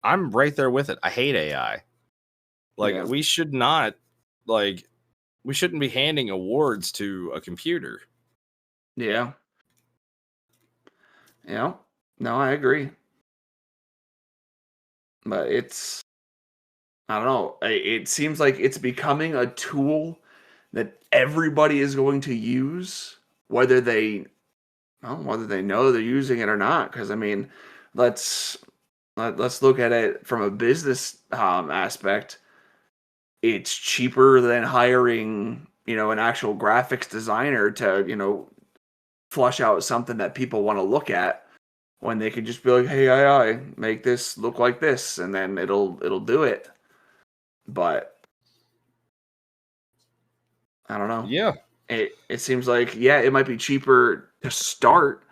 I'm right there with it. I hate AI. Like Yeah, we should not like we shouldn't be handing awards to a computer. yeah, yeah. No, I agree, but it's I don't know. It seems like it's becoming a tool that everybody is going to use, whether they whether they know they're using it or not. Because I mean, let's let's look at it from a business aspect. It's cheaper than hiring an actual graphics designer to flush out something that people want to look at when they could just be like, hey AI, make this look like this, and then it'll do it. But I don't know. Yeah. It seems like, yeah, it might be cheaper to start,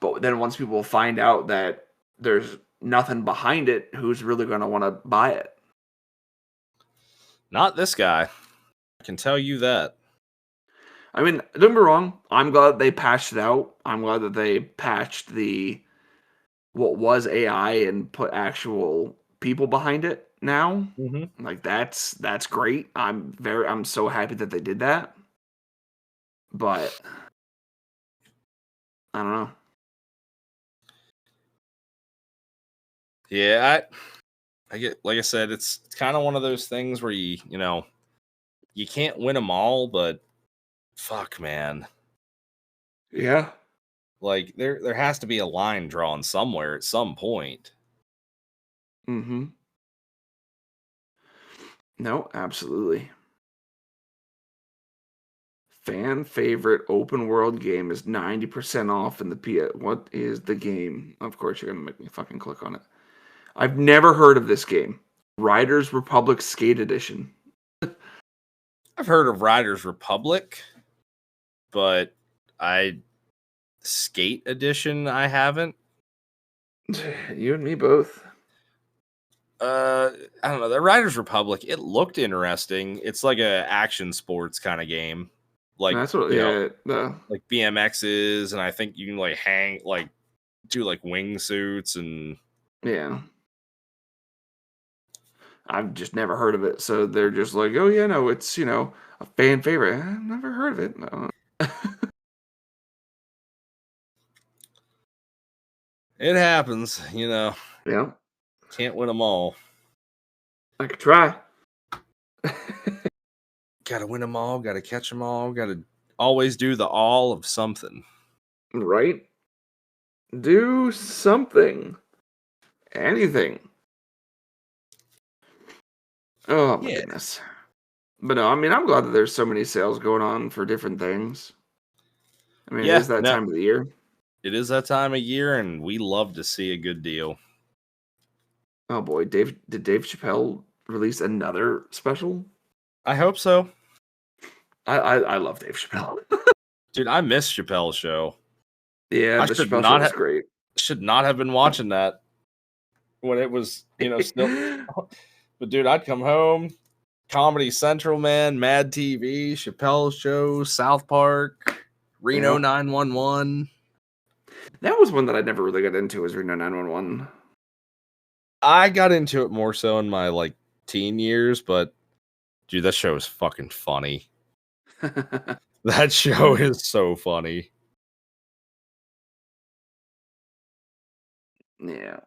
but then once people find out that there's nothing behind it, who's really going to want to buy it? Not this guy. I can tell you that. I mean, don't get me wrong. I'm glad they patched it out. I'm glad that they patched the what was AI and put actual people behind it now. Mhm. Like that's great. I'm so happy that they did that. But I don't know. Yeah, I get like I said, it's kind of one of those things where you know, you can't win them all, but fuck man. Yeah. Like there has to be a line drawn somewhere at some point. Mm-hmm. No, absolutely. Fan favorite open world game is 90% off in the PS. What is the game? Of course, you're going to make me fucking click on it. I've never heard of this game. Riders Republic Skate Edition. I've heard of Riders Republic, but I Skate Edition I haven't. You and me both. Uh, I don't know. The Riders Republic, it looked interesting. It's like a action sports kind of game. Like, That's what, you know, yeah. like BMXs, and I think you can like hang like do like wingsuits and Yeah. I've just never heard of it. So they're just like, oh, yeah, no, it's, a fan favorite. I've never heard of it. No. it happens, you know. Yeah. Can't win them all. I could try. Gotta win them all, gotta catch them all, gotta always do the all of something. Right? Do something. Anything. Oh, my Yeah. goodness. But no, I mean, I'm glad that there's so many sales going on for different things. I mean, it Yeah, is that no, time of the year. it is that time of year, and we love to see a good deal. Oh boy, did Dave Chappelle release another special? I hope so. I love Dave Chappelle. Dude, I miss Chappelle's show. Yeah, I the Chappelle show was great. should not have been watching that when it was, still. But dude, I'd come home, Comedy Central, man, Mad TV, Chappelle's show, South Park, Reno Yeah, 911. that was one that I never really got into. Was Reno 911? I got into it more so in my like teen years, but dude, that show is fucking funny. That show is so funny. Yeah.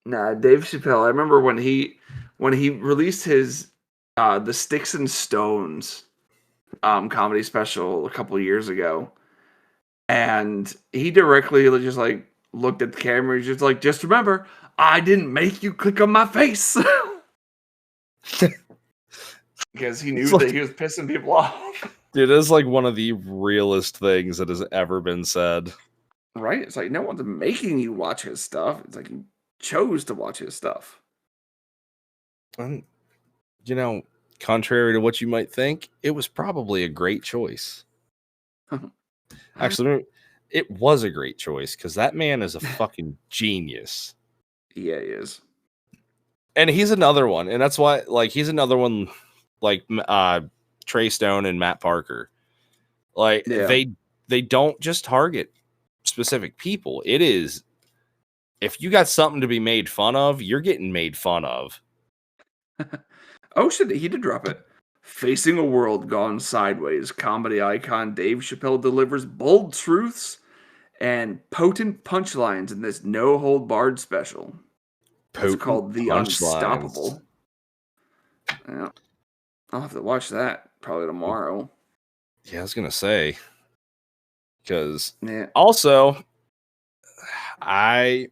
Nah, Dave Chappelle. I remember when he released his the Sticks and Stones comedy special a couple years ago, and he directly just like looked at the camera. He's just like, just remember, I didn't make you click on my face. Because he knew It's like, that he was pissing people off. dude, it's like one of the realest things that has ever been said. Right? It's like no one's making you watch his stuff. It's like you chose to watch his stuff. And, contrary to what you might think, it was probably a great choice. Actually, it was a great choice because that man is a fucking genius. Yeah, he is. And he's another one. And that's why, like, he's another one like Trey Stone and Matt Parker. Like, Yeah. they don't just target specific people. It is, if you got something to be made fun of, you're getting made fun of. Oh shit, he did drop it. Facing a world gone sideways, comedy icon Dave Chappelle delivers bold truths and potent punchlines in this no hold barred special. It's called The Unstoppable. Yeah, I'll have to watch that probably tomorrow. Yeah, I was gonna say, because Yeah. also I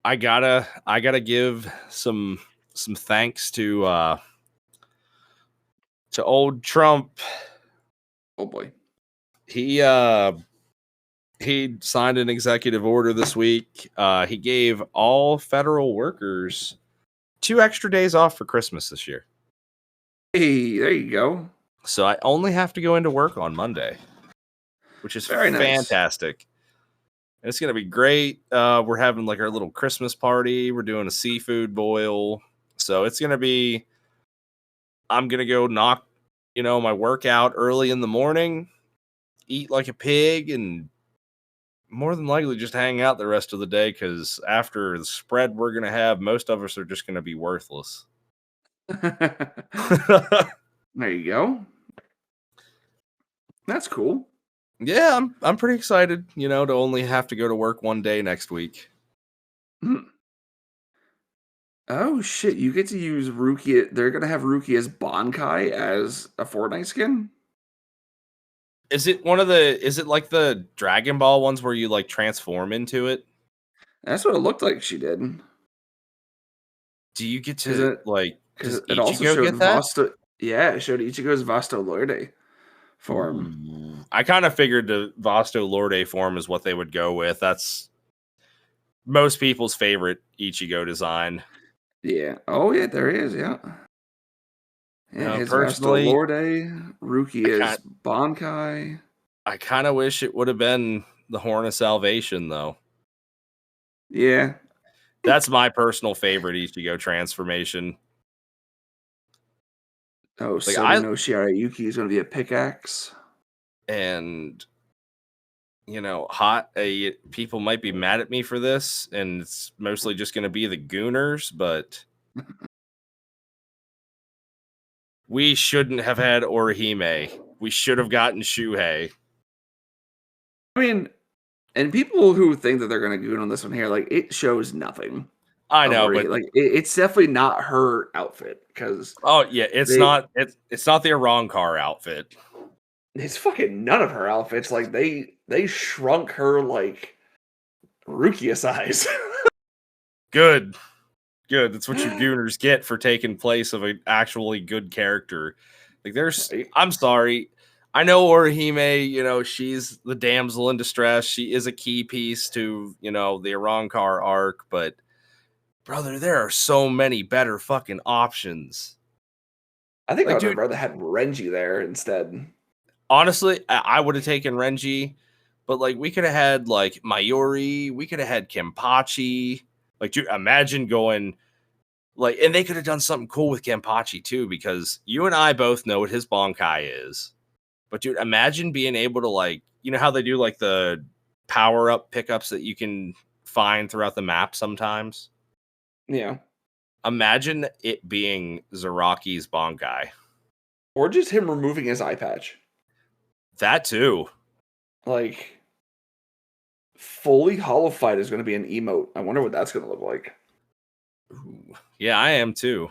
gotta give some thanks to old Trump. Oh boy. He signed an executive order this week. He gave all federal workers 2 extra days off for Christmas this year. Hey, there you go. So I only have to go into work on Monday, which is Very nice. fantastic. And it's gonna be great. We're having like our little Christmas party. We're doing a seafood boil. So it's gonna be, I'm gonna go knock, my workout early in the morning, eat like a pig, and more than likely just hang out the rest of the day, because after the spread we're gonna have, most of us are just gonna be worthless. There you go. That's cool. Yeah, I'm pretty excited, to only have to go to work one day next week. Oh shit, you get to use Ruki. They're gonna have Ruki as Bankai as a Fortnite skin? Is it like the Dragon Ball ones where you like transform into it? That's what it looked like she did. Do you get 'Cause to it like, because does it also Ichigo showed get that? Vasta. Yeah, it showed Ichigo's Vasta Lorde form. Ooh. I kind of figured the Vasto Lorde form is what they would go with. That's most people's favorite Ichigo design. Yeah. Oh yeah, there he is. Yeah. Yeah, his Vasta Personally, Lorde. Ruki is Bankai. I kind of wish it would have been the Horn of Salvation, though. Yeah. That's my personal favorite Ichigo transformation. Oh, Like Sony no Shiarayuki is gonna be a pickaxe. And people might be mad at me for this, and it's mostly just going to be the Gooners, but we shouldn't have had Orihime. We should have gotten Shuhei. I mean, and people who think that they're gonna goon on this one here, like it shows nothing. I know, but like it's definitely not her outfit because oh yeah, it's not the Arrancar outfit. It's fucking none of her outfits. Like they shrunk her like Rukia size. Good. Good. That's what you gooners get for taking place of an actually good character. Like, Right? I'm sorry. I know Orihime, she's the damsel in distress. She is a key piece to, the Arrancar arc, but brother, there are so many better fucking options. I think I Like, would have dude, rather had Renji there instead. honestly, I would have taken Renji, but like we could have had like Mayuri, we could have had Kenpachi. Like, dude, imagine going like, and they could have done something cool with Kenpachi too, because you and I both know what his Bonkai is. But dude, imagine being able to like, how they do like the power up pickups that you can find throughout the map sometimes. Yeah. Imagine it being Zaraki's Bonkai. Or just him removing his eye patch. That too. Like, fully hollowified is going to be an emote. I wonder what that's going to look like. Ooh. Yeah, I am too.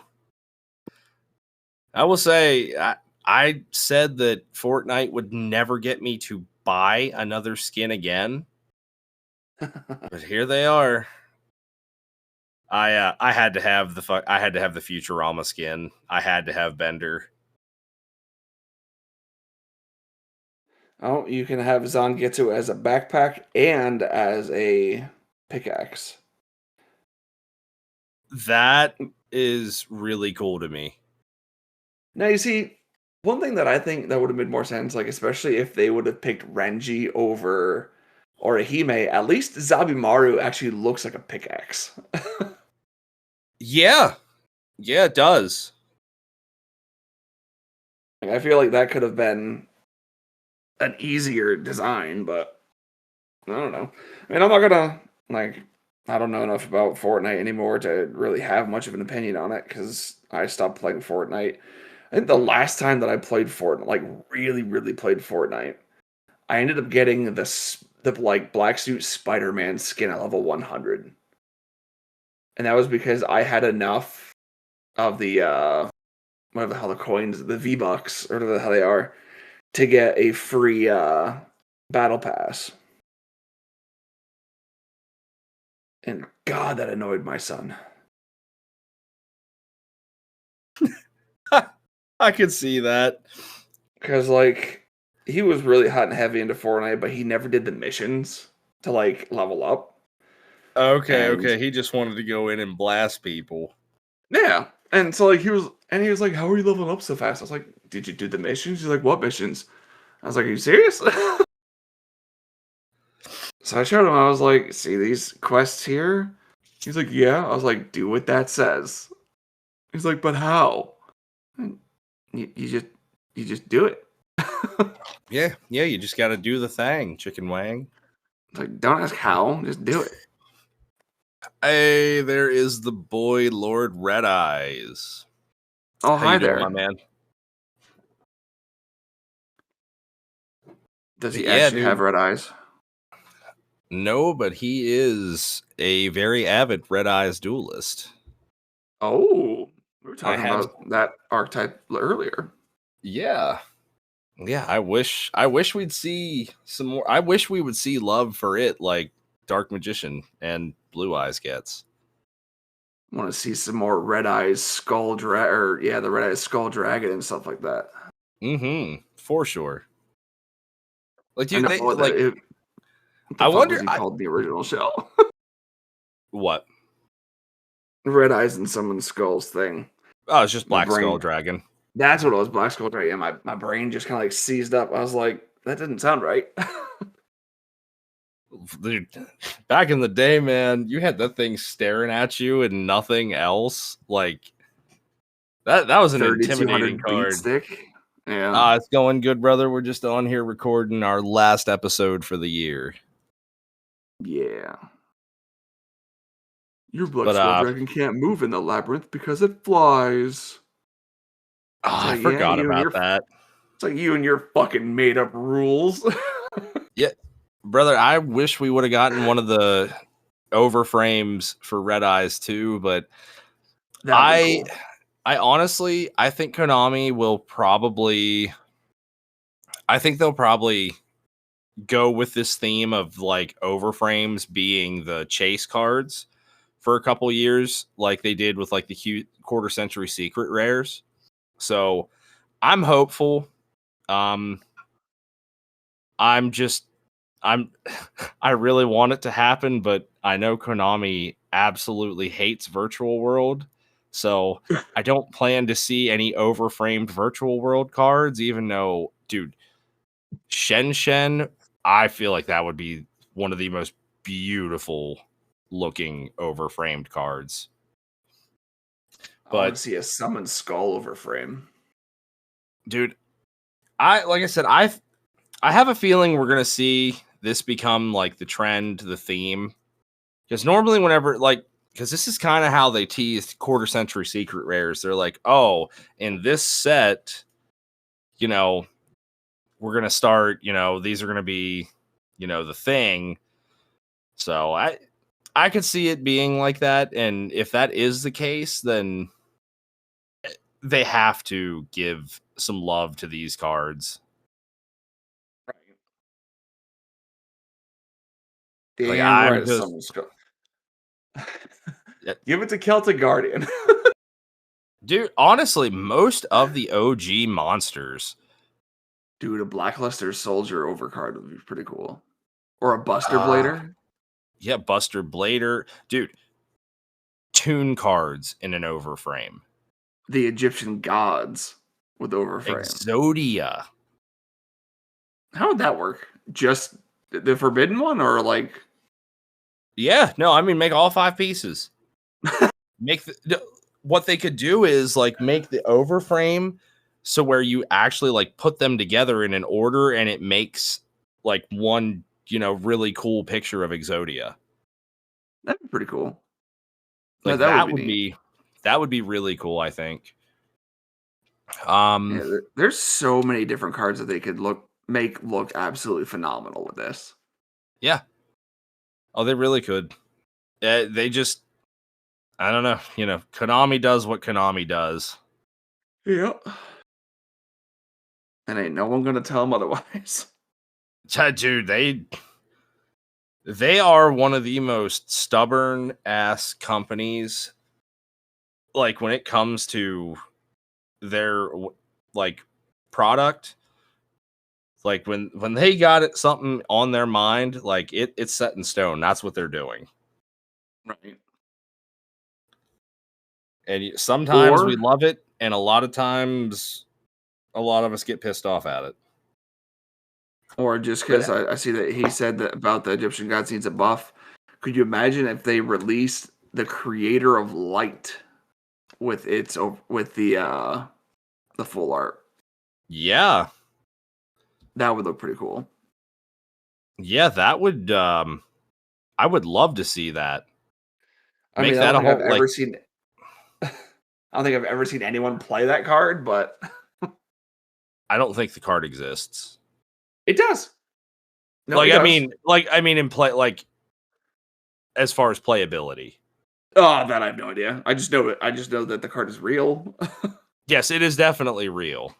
I will say, I said that Fortnite would never get me to buy another skin again, but here they are. I had to have the Futurama skin. I had to have Bender. Oh, you can have Zangetsu as a backpack and as a pickaxe. That is really cool to me. Now, you see, one thing that I think that would have made more sense, like especially if they would have picked Renji over Orihime, at least Zabimaru actually looks like a pickaxe. Yeah, yeah, it does. Like, I feel like that could have been an easier design, but I don't know. I mean, I'm not gonna like. I don't know enough about Fortnite anymore to really have much of an opinion on it because I stopped playing Fortnite. I think the last time that I played Fortnite, like really, really played Fortnite, I ended up getting the like black suit Spider-Man skin at level 100, and that was because I had enough of the whatever the hell the coins, the V-Bucks or whatever the hell they are, to get a free battle pass. And God, that annoyed my son. I could see that. Because, like, he was really hot and heavy into Fortnite, but he never did the missions to, like, level up. Okay, And, okay. He just wanted to go in and blast people. yeah. And so, like, he was like, how are you leveling up so fast? I was like, did you do the missions? He's like, what missions? I was like, are you serious? So I showed him, I was like, see these quests here? He's like, yeah. I was like, do what that says. He's like, but how? You just do it. Yeah, you just got to do the thing, chicken wang. Like, don't ask how, just do it. Hey, there is the boy Lord Red Eyes. Oh, How hi you doing, there. my man? Does he Yeah, actually dude. have red eyes? No, but he is a very avid Red Eyes duelist. Oh, we were I talking have, about that archetype earlier. yeah, I wish we'd see some more. I wish we would see love for it, like Dark Magician and Blue Eyes gets. I want to see some more red eyes skull the red eyes skull dragon and stuff like that. For sure. Like, I dude, know they what like. what the I fuck wonder was he called in the original shell? what. Red eyes and someone's skulls thing. Oh, it's just My Black Skull brain. Dragon. That's what it was, Black Skull Dragon. Yeah, my brain just kind of like seized up. I was like, that didn't sound right. Dude, back in the day, man, you had that thing staring at you and nothing else. Like that was an intimidating 3200 beat card. stick. Yeah. It's going good, brother. We're just on here recording our last episode for the year. Yeah. Your Black But Skull Dragon can't move in the labyrinth because it flies. It's I like, yeah, forgot about that. it's like you and your fucking made up rules. Yeah, brother, I wish we would have gotten one of the overframes for Red Eyes too, but That'd be cool. I honestly, I think Konami will probably they'll probably go with this theme of like overframes being the chase cards for a couple years, like they did with like the quarter century secret rares. So I'm hopeful. I'm just I'm I really want it to happen, but I know Konami absolutely hates Virtual World. So I don't plan to see any overframed Virtual World cards, even though, dude, Shen, I feel like that would be one of the most beautiful looking overframed cards. I want But to see a summoned skull over frame. dude, like I said, I have a feeling we're gonna see this become like the trend, the theme. Because normally, whenever because this is kind of how they teased quarter century secret rares. They're like, oh, in this set, you know, we're gonna start. These are gonna be, the thing. So I could see it being like that, and if that is the case, then they have to give some love to these cards. Right. Like Damn right, I'm a just, summoned skull. Give it to Celtic Guardian. dude. Honestly, most of the OG monsters, Dude, a Blackluster Soldier overcard would be pretty cool. Or a Buster uh, Blader. yeah, Buster Blader, dude. Tune cards in an overframe. The Egyptian gods with overframe. Exodia. How would that work? Just the forbidden one, or like? Yeah, no, I mean make all 5 pieces. What they could do is like make the overframe so where you actually like put them together in an order and it makes like one, really cool picture of Exodia. That'd be pretty cool. Like That would be neat. that would be really cool, I think. Yeah, there's so many different cards that they could make look absolutely phenomenal with this. Yeah. Oh, they really could. They just, I don't know, Konami does what Konami does. Yep. And ain't no one gonna tell them otherwise. Dude, they are one of the most stubborn ass companies. Like when it comes to their like product, like when they got it something on their mind, like it's set in stone. That's what they're doing. Right. And sometimes we Or love it, and a lot of times, a lot of us get pissed off at it. just because But I see that he said that about the Egyptian gods needs a buff. Could you imagine if they released the Creator of Light with the full art? yeah, That would look pretty cool. yeah, that would. I would love to see that. I mean, Make I that don't a think I've whole ever seen. I don't think I've ever seen anyone play that card, but I don't think the card exists. it does. No, Like it I does. mean, in play, like as far as playability. Oh, that I have no idea. I just know it. I just know that the card is real. Yes, it is definitely real.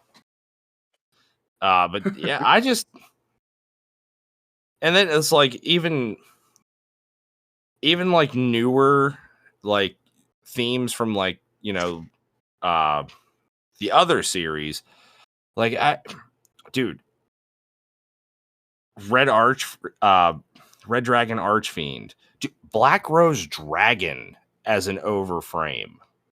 But yeah, and then it's like even like newer like themes from like uh the other series. Like dude, Red Arch, Red Dragon Archfiend, dude, Black Rose Dragon as an overframe.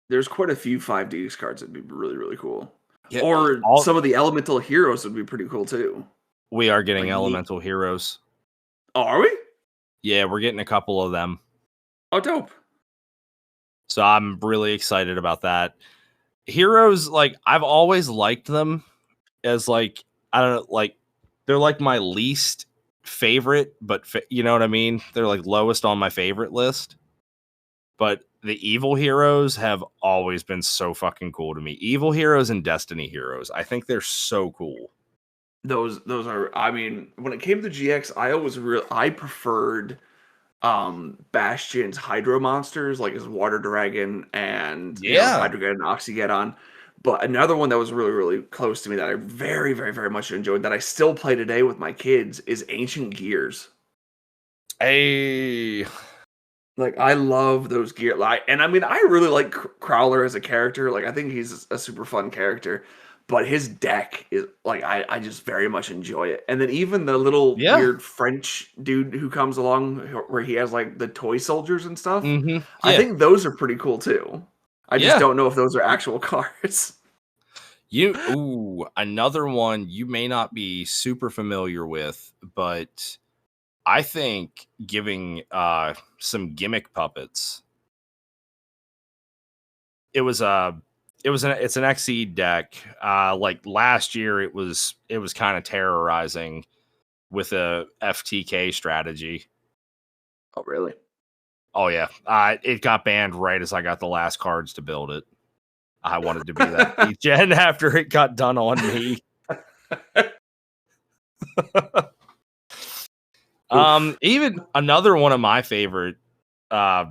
There's quite a few 5D cards that'd be really, really cool. Yeah, Or some of the elemental heroes would be pretty cool too. we are getting Like elemental heroes. Oh, are we? Yeah, we're getting a couple of them. Oh, dope. So I'm really excited about that. Heroes, like I've always liked them as like, I don't know, like they're like my least favorite, but you know what I mean? They're like lowest on my favorite list. But the evil heroes have always been so fucking cool to me. Evil heroes and Destiny heroes. I think they're so cool. Those are. I mean, when it came to GX, I preferred Bastion's Hydro monsters, like his Water Dragon and Yeah. Hydro and Oxygeddon. But another one that was really, really close to me that I very, very, very much enjoyed that I still play today with my kids is Ancient Gears. Hey. Like, I love those gear and I mean, I really like Crowler as a character, like, I think he's a super fun character, but his deck is like, I just very much enjoy it, and then even the little Yeah. weird French dude who comes along where he has, like, the toy soldiers and stuff, I Yeah. think those are pretty cool too. I just Yeah. don't know if those are actual cards. Another one you may not be super familiar with, but I think giving some gimmick puppets. It's an XE deck. Like last year it was kind of terrorizing with a FTK strategy. Oh, really? Oh yeah. It got banned right as I got the last cards to build it. I wanted to be that degen after it got done on me. Oof. Even another one of my favorite, uh,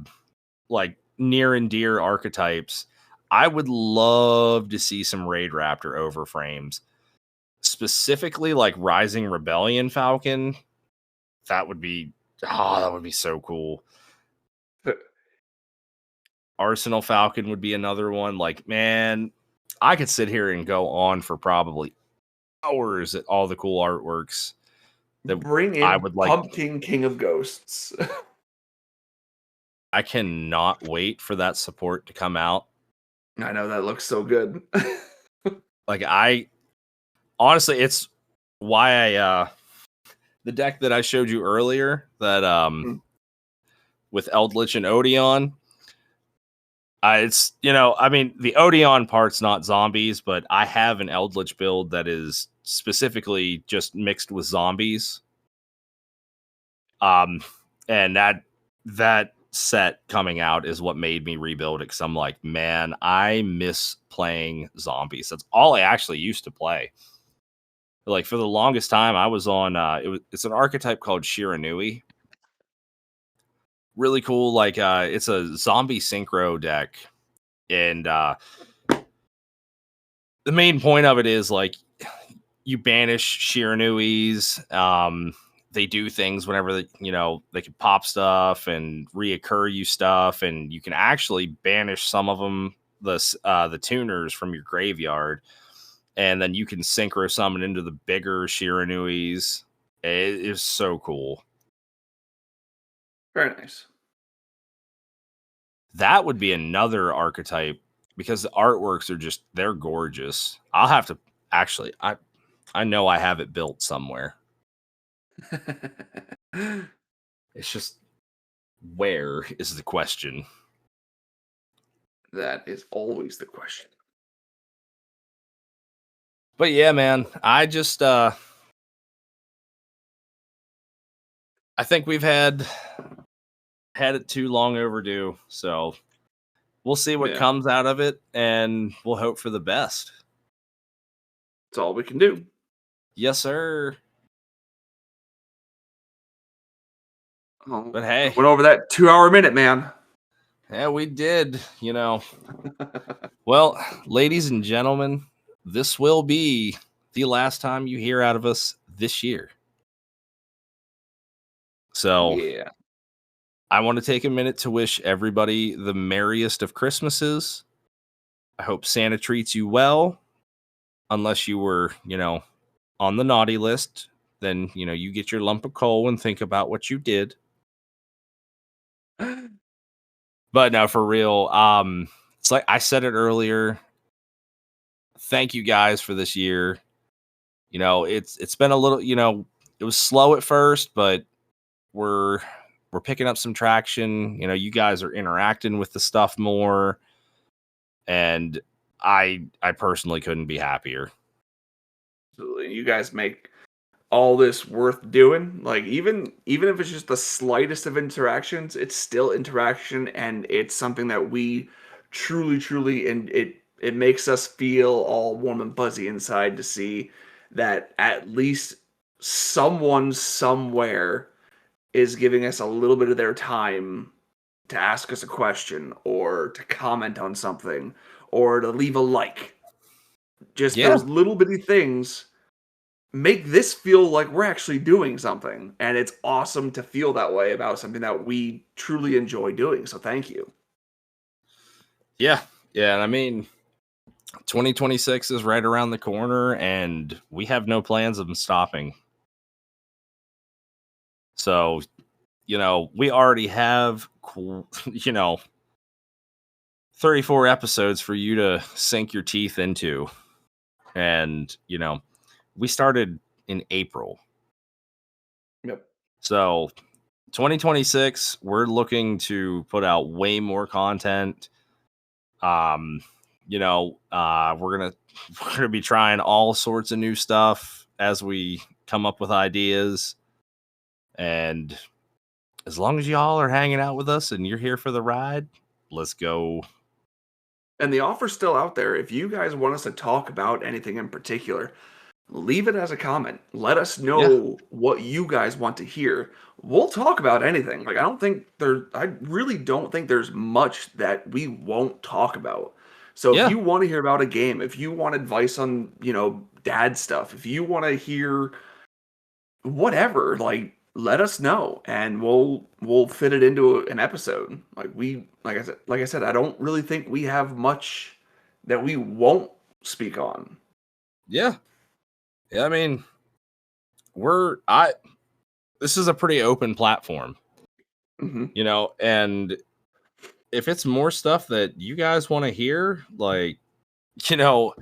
like near and dear archetypes. I would love to see some Raid Raptor overframes, specifically like Rising Rebellion Falcon. That would be that would be so cool. Arsenal Falcon would be another one. Like, man, I could sit here and go on for probably hours at all the cool artworks that Bring I in would like. Pumpkin King of Ghosts. I cannot wait for that support to come out. I know, that looks so good. Like, I honestly, it's why I the deck that I showed you earlier that Mm. with Eldritch and Odeon. It's, I mean, the Odeon part's not zombies, but I have an Eldritch build that is specifically just mixed with zombies. And that set coming out is what made me rebuild it, because I'm like, man, I miss playing zombies. That's all I actually used to play. Like for the longest time, I was on. It's an archetype called Shiranui. Really cool. Like it's a zombie synchro deck, and the main point of it is like you banish Shiranuis. They do things whenever they can pop stuff and reoccur you stuff, and you can actually banish some of them, the tuners from your graveyard, and then you can synchro summon into the bigger Shiranuis. It is so cool. Very nice. That would be another archetype because the artworks are they're gorgeous. I'll have to actually I know I have it built somewhere. It's just where is the question? That is always the question. But yeah, man, I think we've had it too long overdue. So we'll see what Yeah. comes out of it, and we'll hope for the best. That's all we can do. Yes, sir. Oh, But hey, went over that 2-hour minute, man. yeah, we did, Well, ladies and gentlemen, this will be the last time you hear out of us this year. So Yeah. I want to take a minute to wish everybody the merriest of Christmases. I hope Santa treats you well, unless you were, on the naughty list. Then, you get your lump of coal and think about what you did. But no, for real, it's like I said it earlier. Thank you guys for this year. It's been a little, it was slow at first, but we're picking up some traction. You guys are interacting with the stuff more, and I personally couldn't be happier. Absolutely. You guys make all this worth doing. Like even if it's just the slightest of interactions, it's still interaction, and it's something that we truly, and it makes us feel all warm and fuzzy inside to see that at least someone somewhere is giving us a little bit of their time to ask us a question or to comment on something or to leave a like. Just Yeah. those little bitty things make this feel like we're actually doing something, and it's awesome to feel that way about something that we truly enjoy doing, so thank you. Yeah. Yeah, and I mean, 2026 is right around the corner, and we have no plans of stopping. So, we already have, 34 episodes for you to sink your teeth into. And, we started in April. Yep. So 2026, we're looking to put out way more content. We're gonna we're gonna be trying all sorts of new stuff as we come up with ideas. And as long as y'all are hanging out with us and you're here for the ride, let's go. And the offer's still out there. If you guys want us to talk about anything in particular, leave it as a comment. Let us Yeah, know what you guys want to hear. We'll talk about anything. Like I really don't think there's much that we won't talk about. So if yeah, you want to hear about a game, if you want advice on, dad stuff, if you want to hear whatever, like let us know and we'll fit it into an episode. Like I said, I don't really think we have much that we won't speak on. yeah. Yeah, I mean, we're I this is a pretty open platform, Hmm. and if it's more stuff that you guys want to hear, like, you know,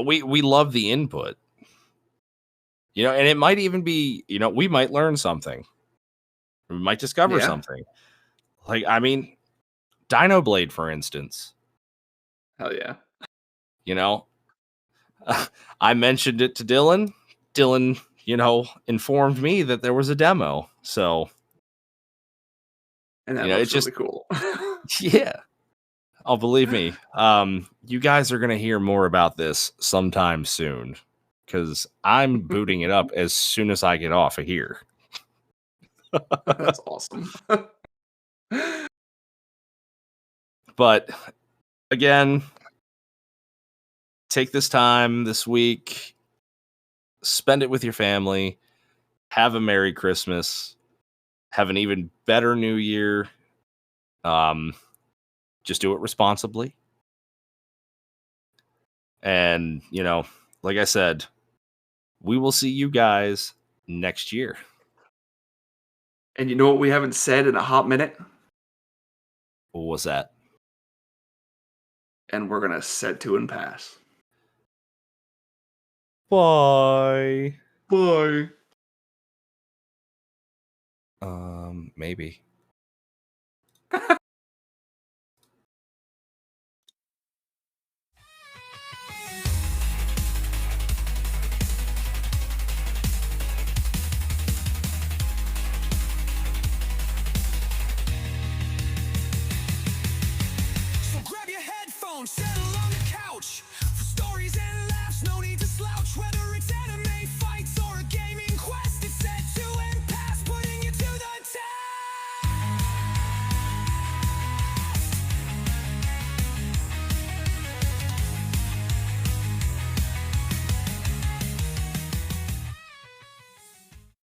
we love the input. And it might even be, we might learn something. We might discover Yeah. something. Like, I mean, Dino Blade, for instance, Hell yeah. you know, I mentioned it to Dylan. Dylan, informed me that there was a demo. So, And that it looks just, really cool. yeah. Oh, believe me. You guys are going to hear more about this sometime soon because I'm booting it up as soon as I get off of here. That's awesome. But again, take this time this week, spend it with your family, have a Merry Christmas, have an even better New Year. Um, just do it responsibly. And, like I said, we will see you guys next year. And you know what we haven't said in a hot minute? What was that? And we're gonna set to and pass. Bye. Bye. Maybe. So grab your headphones, settle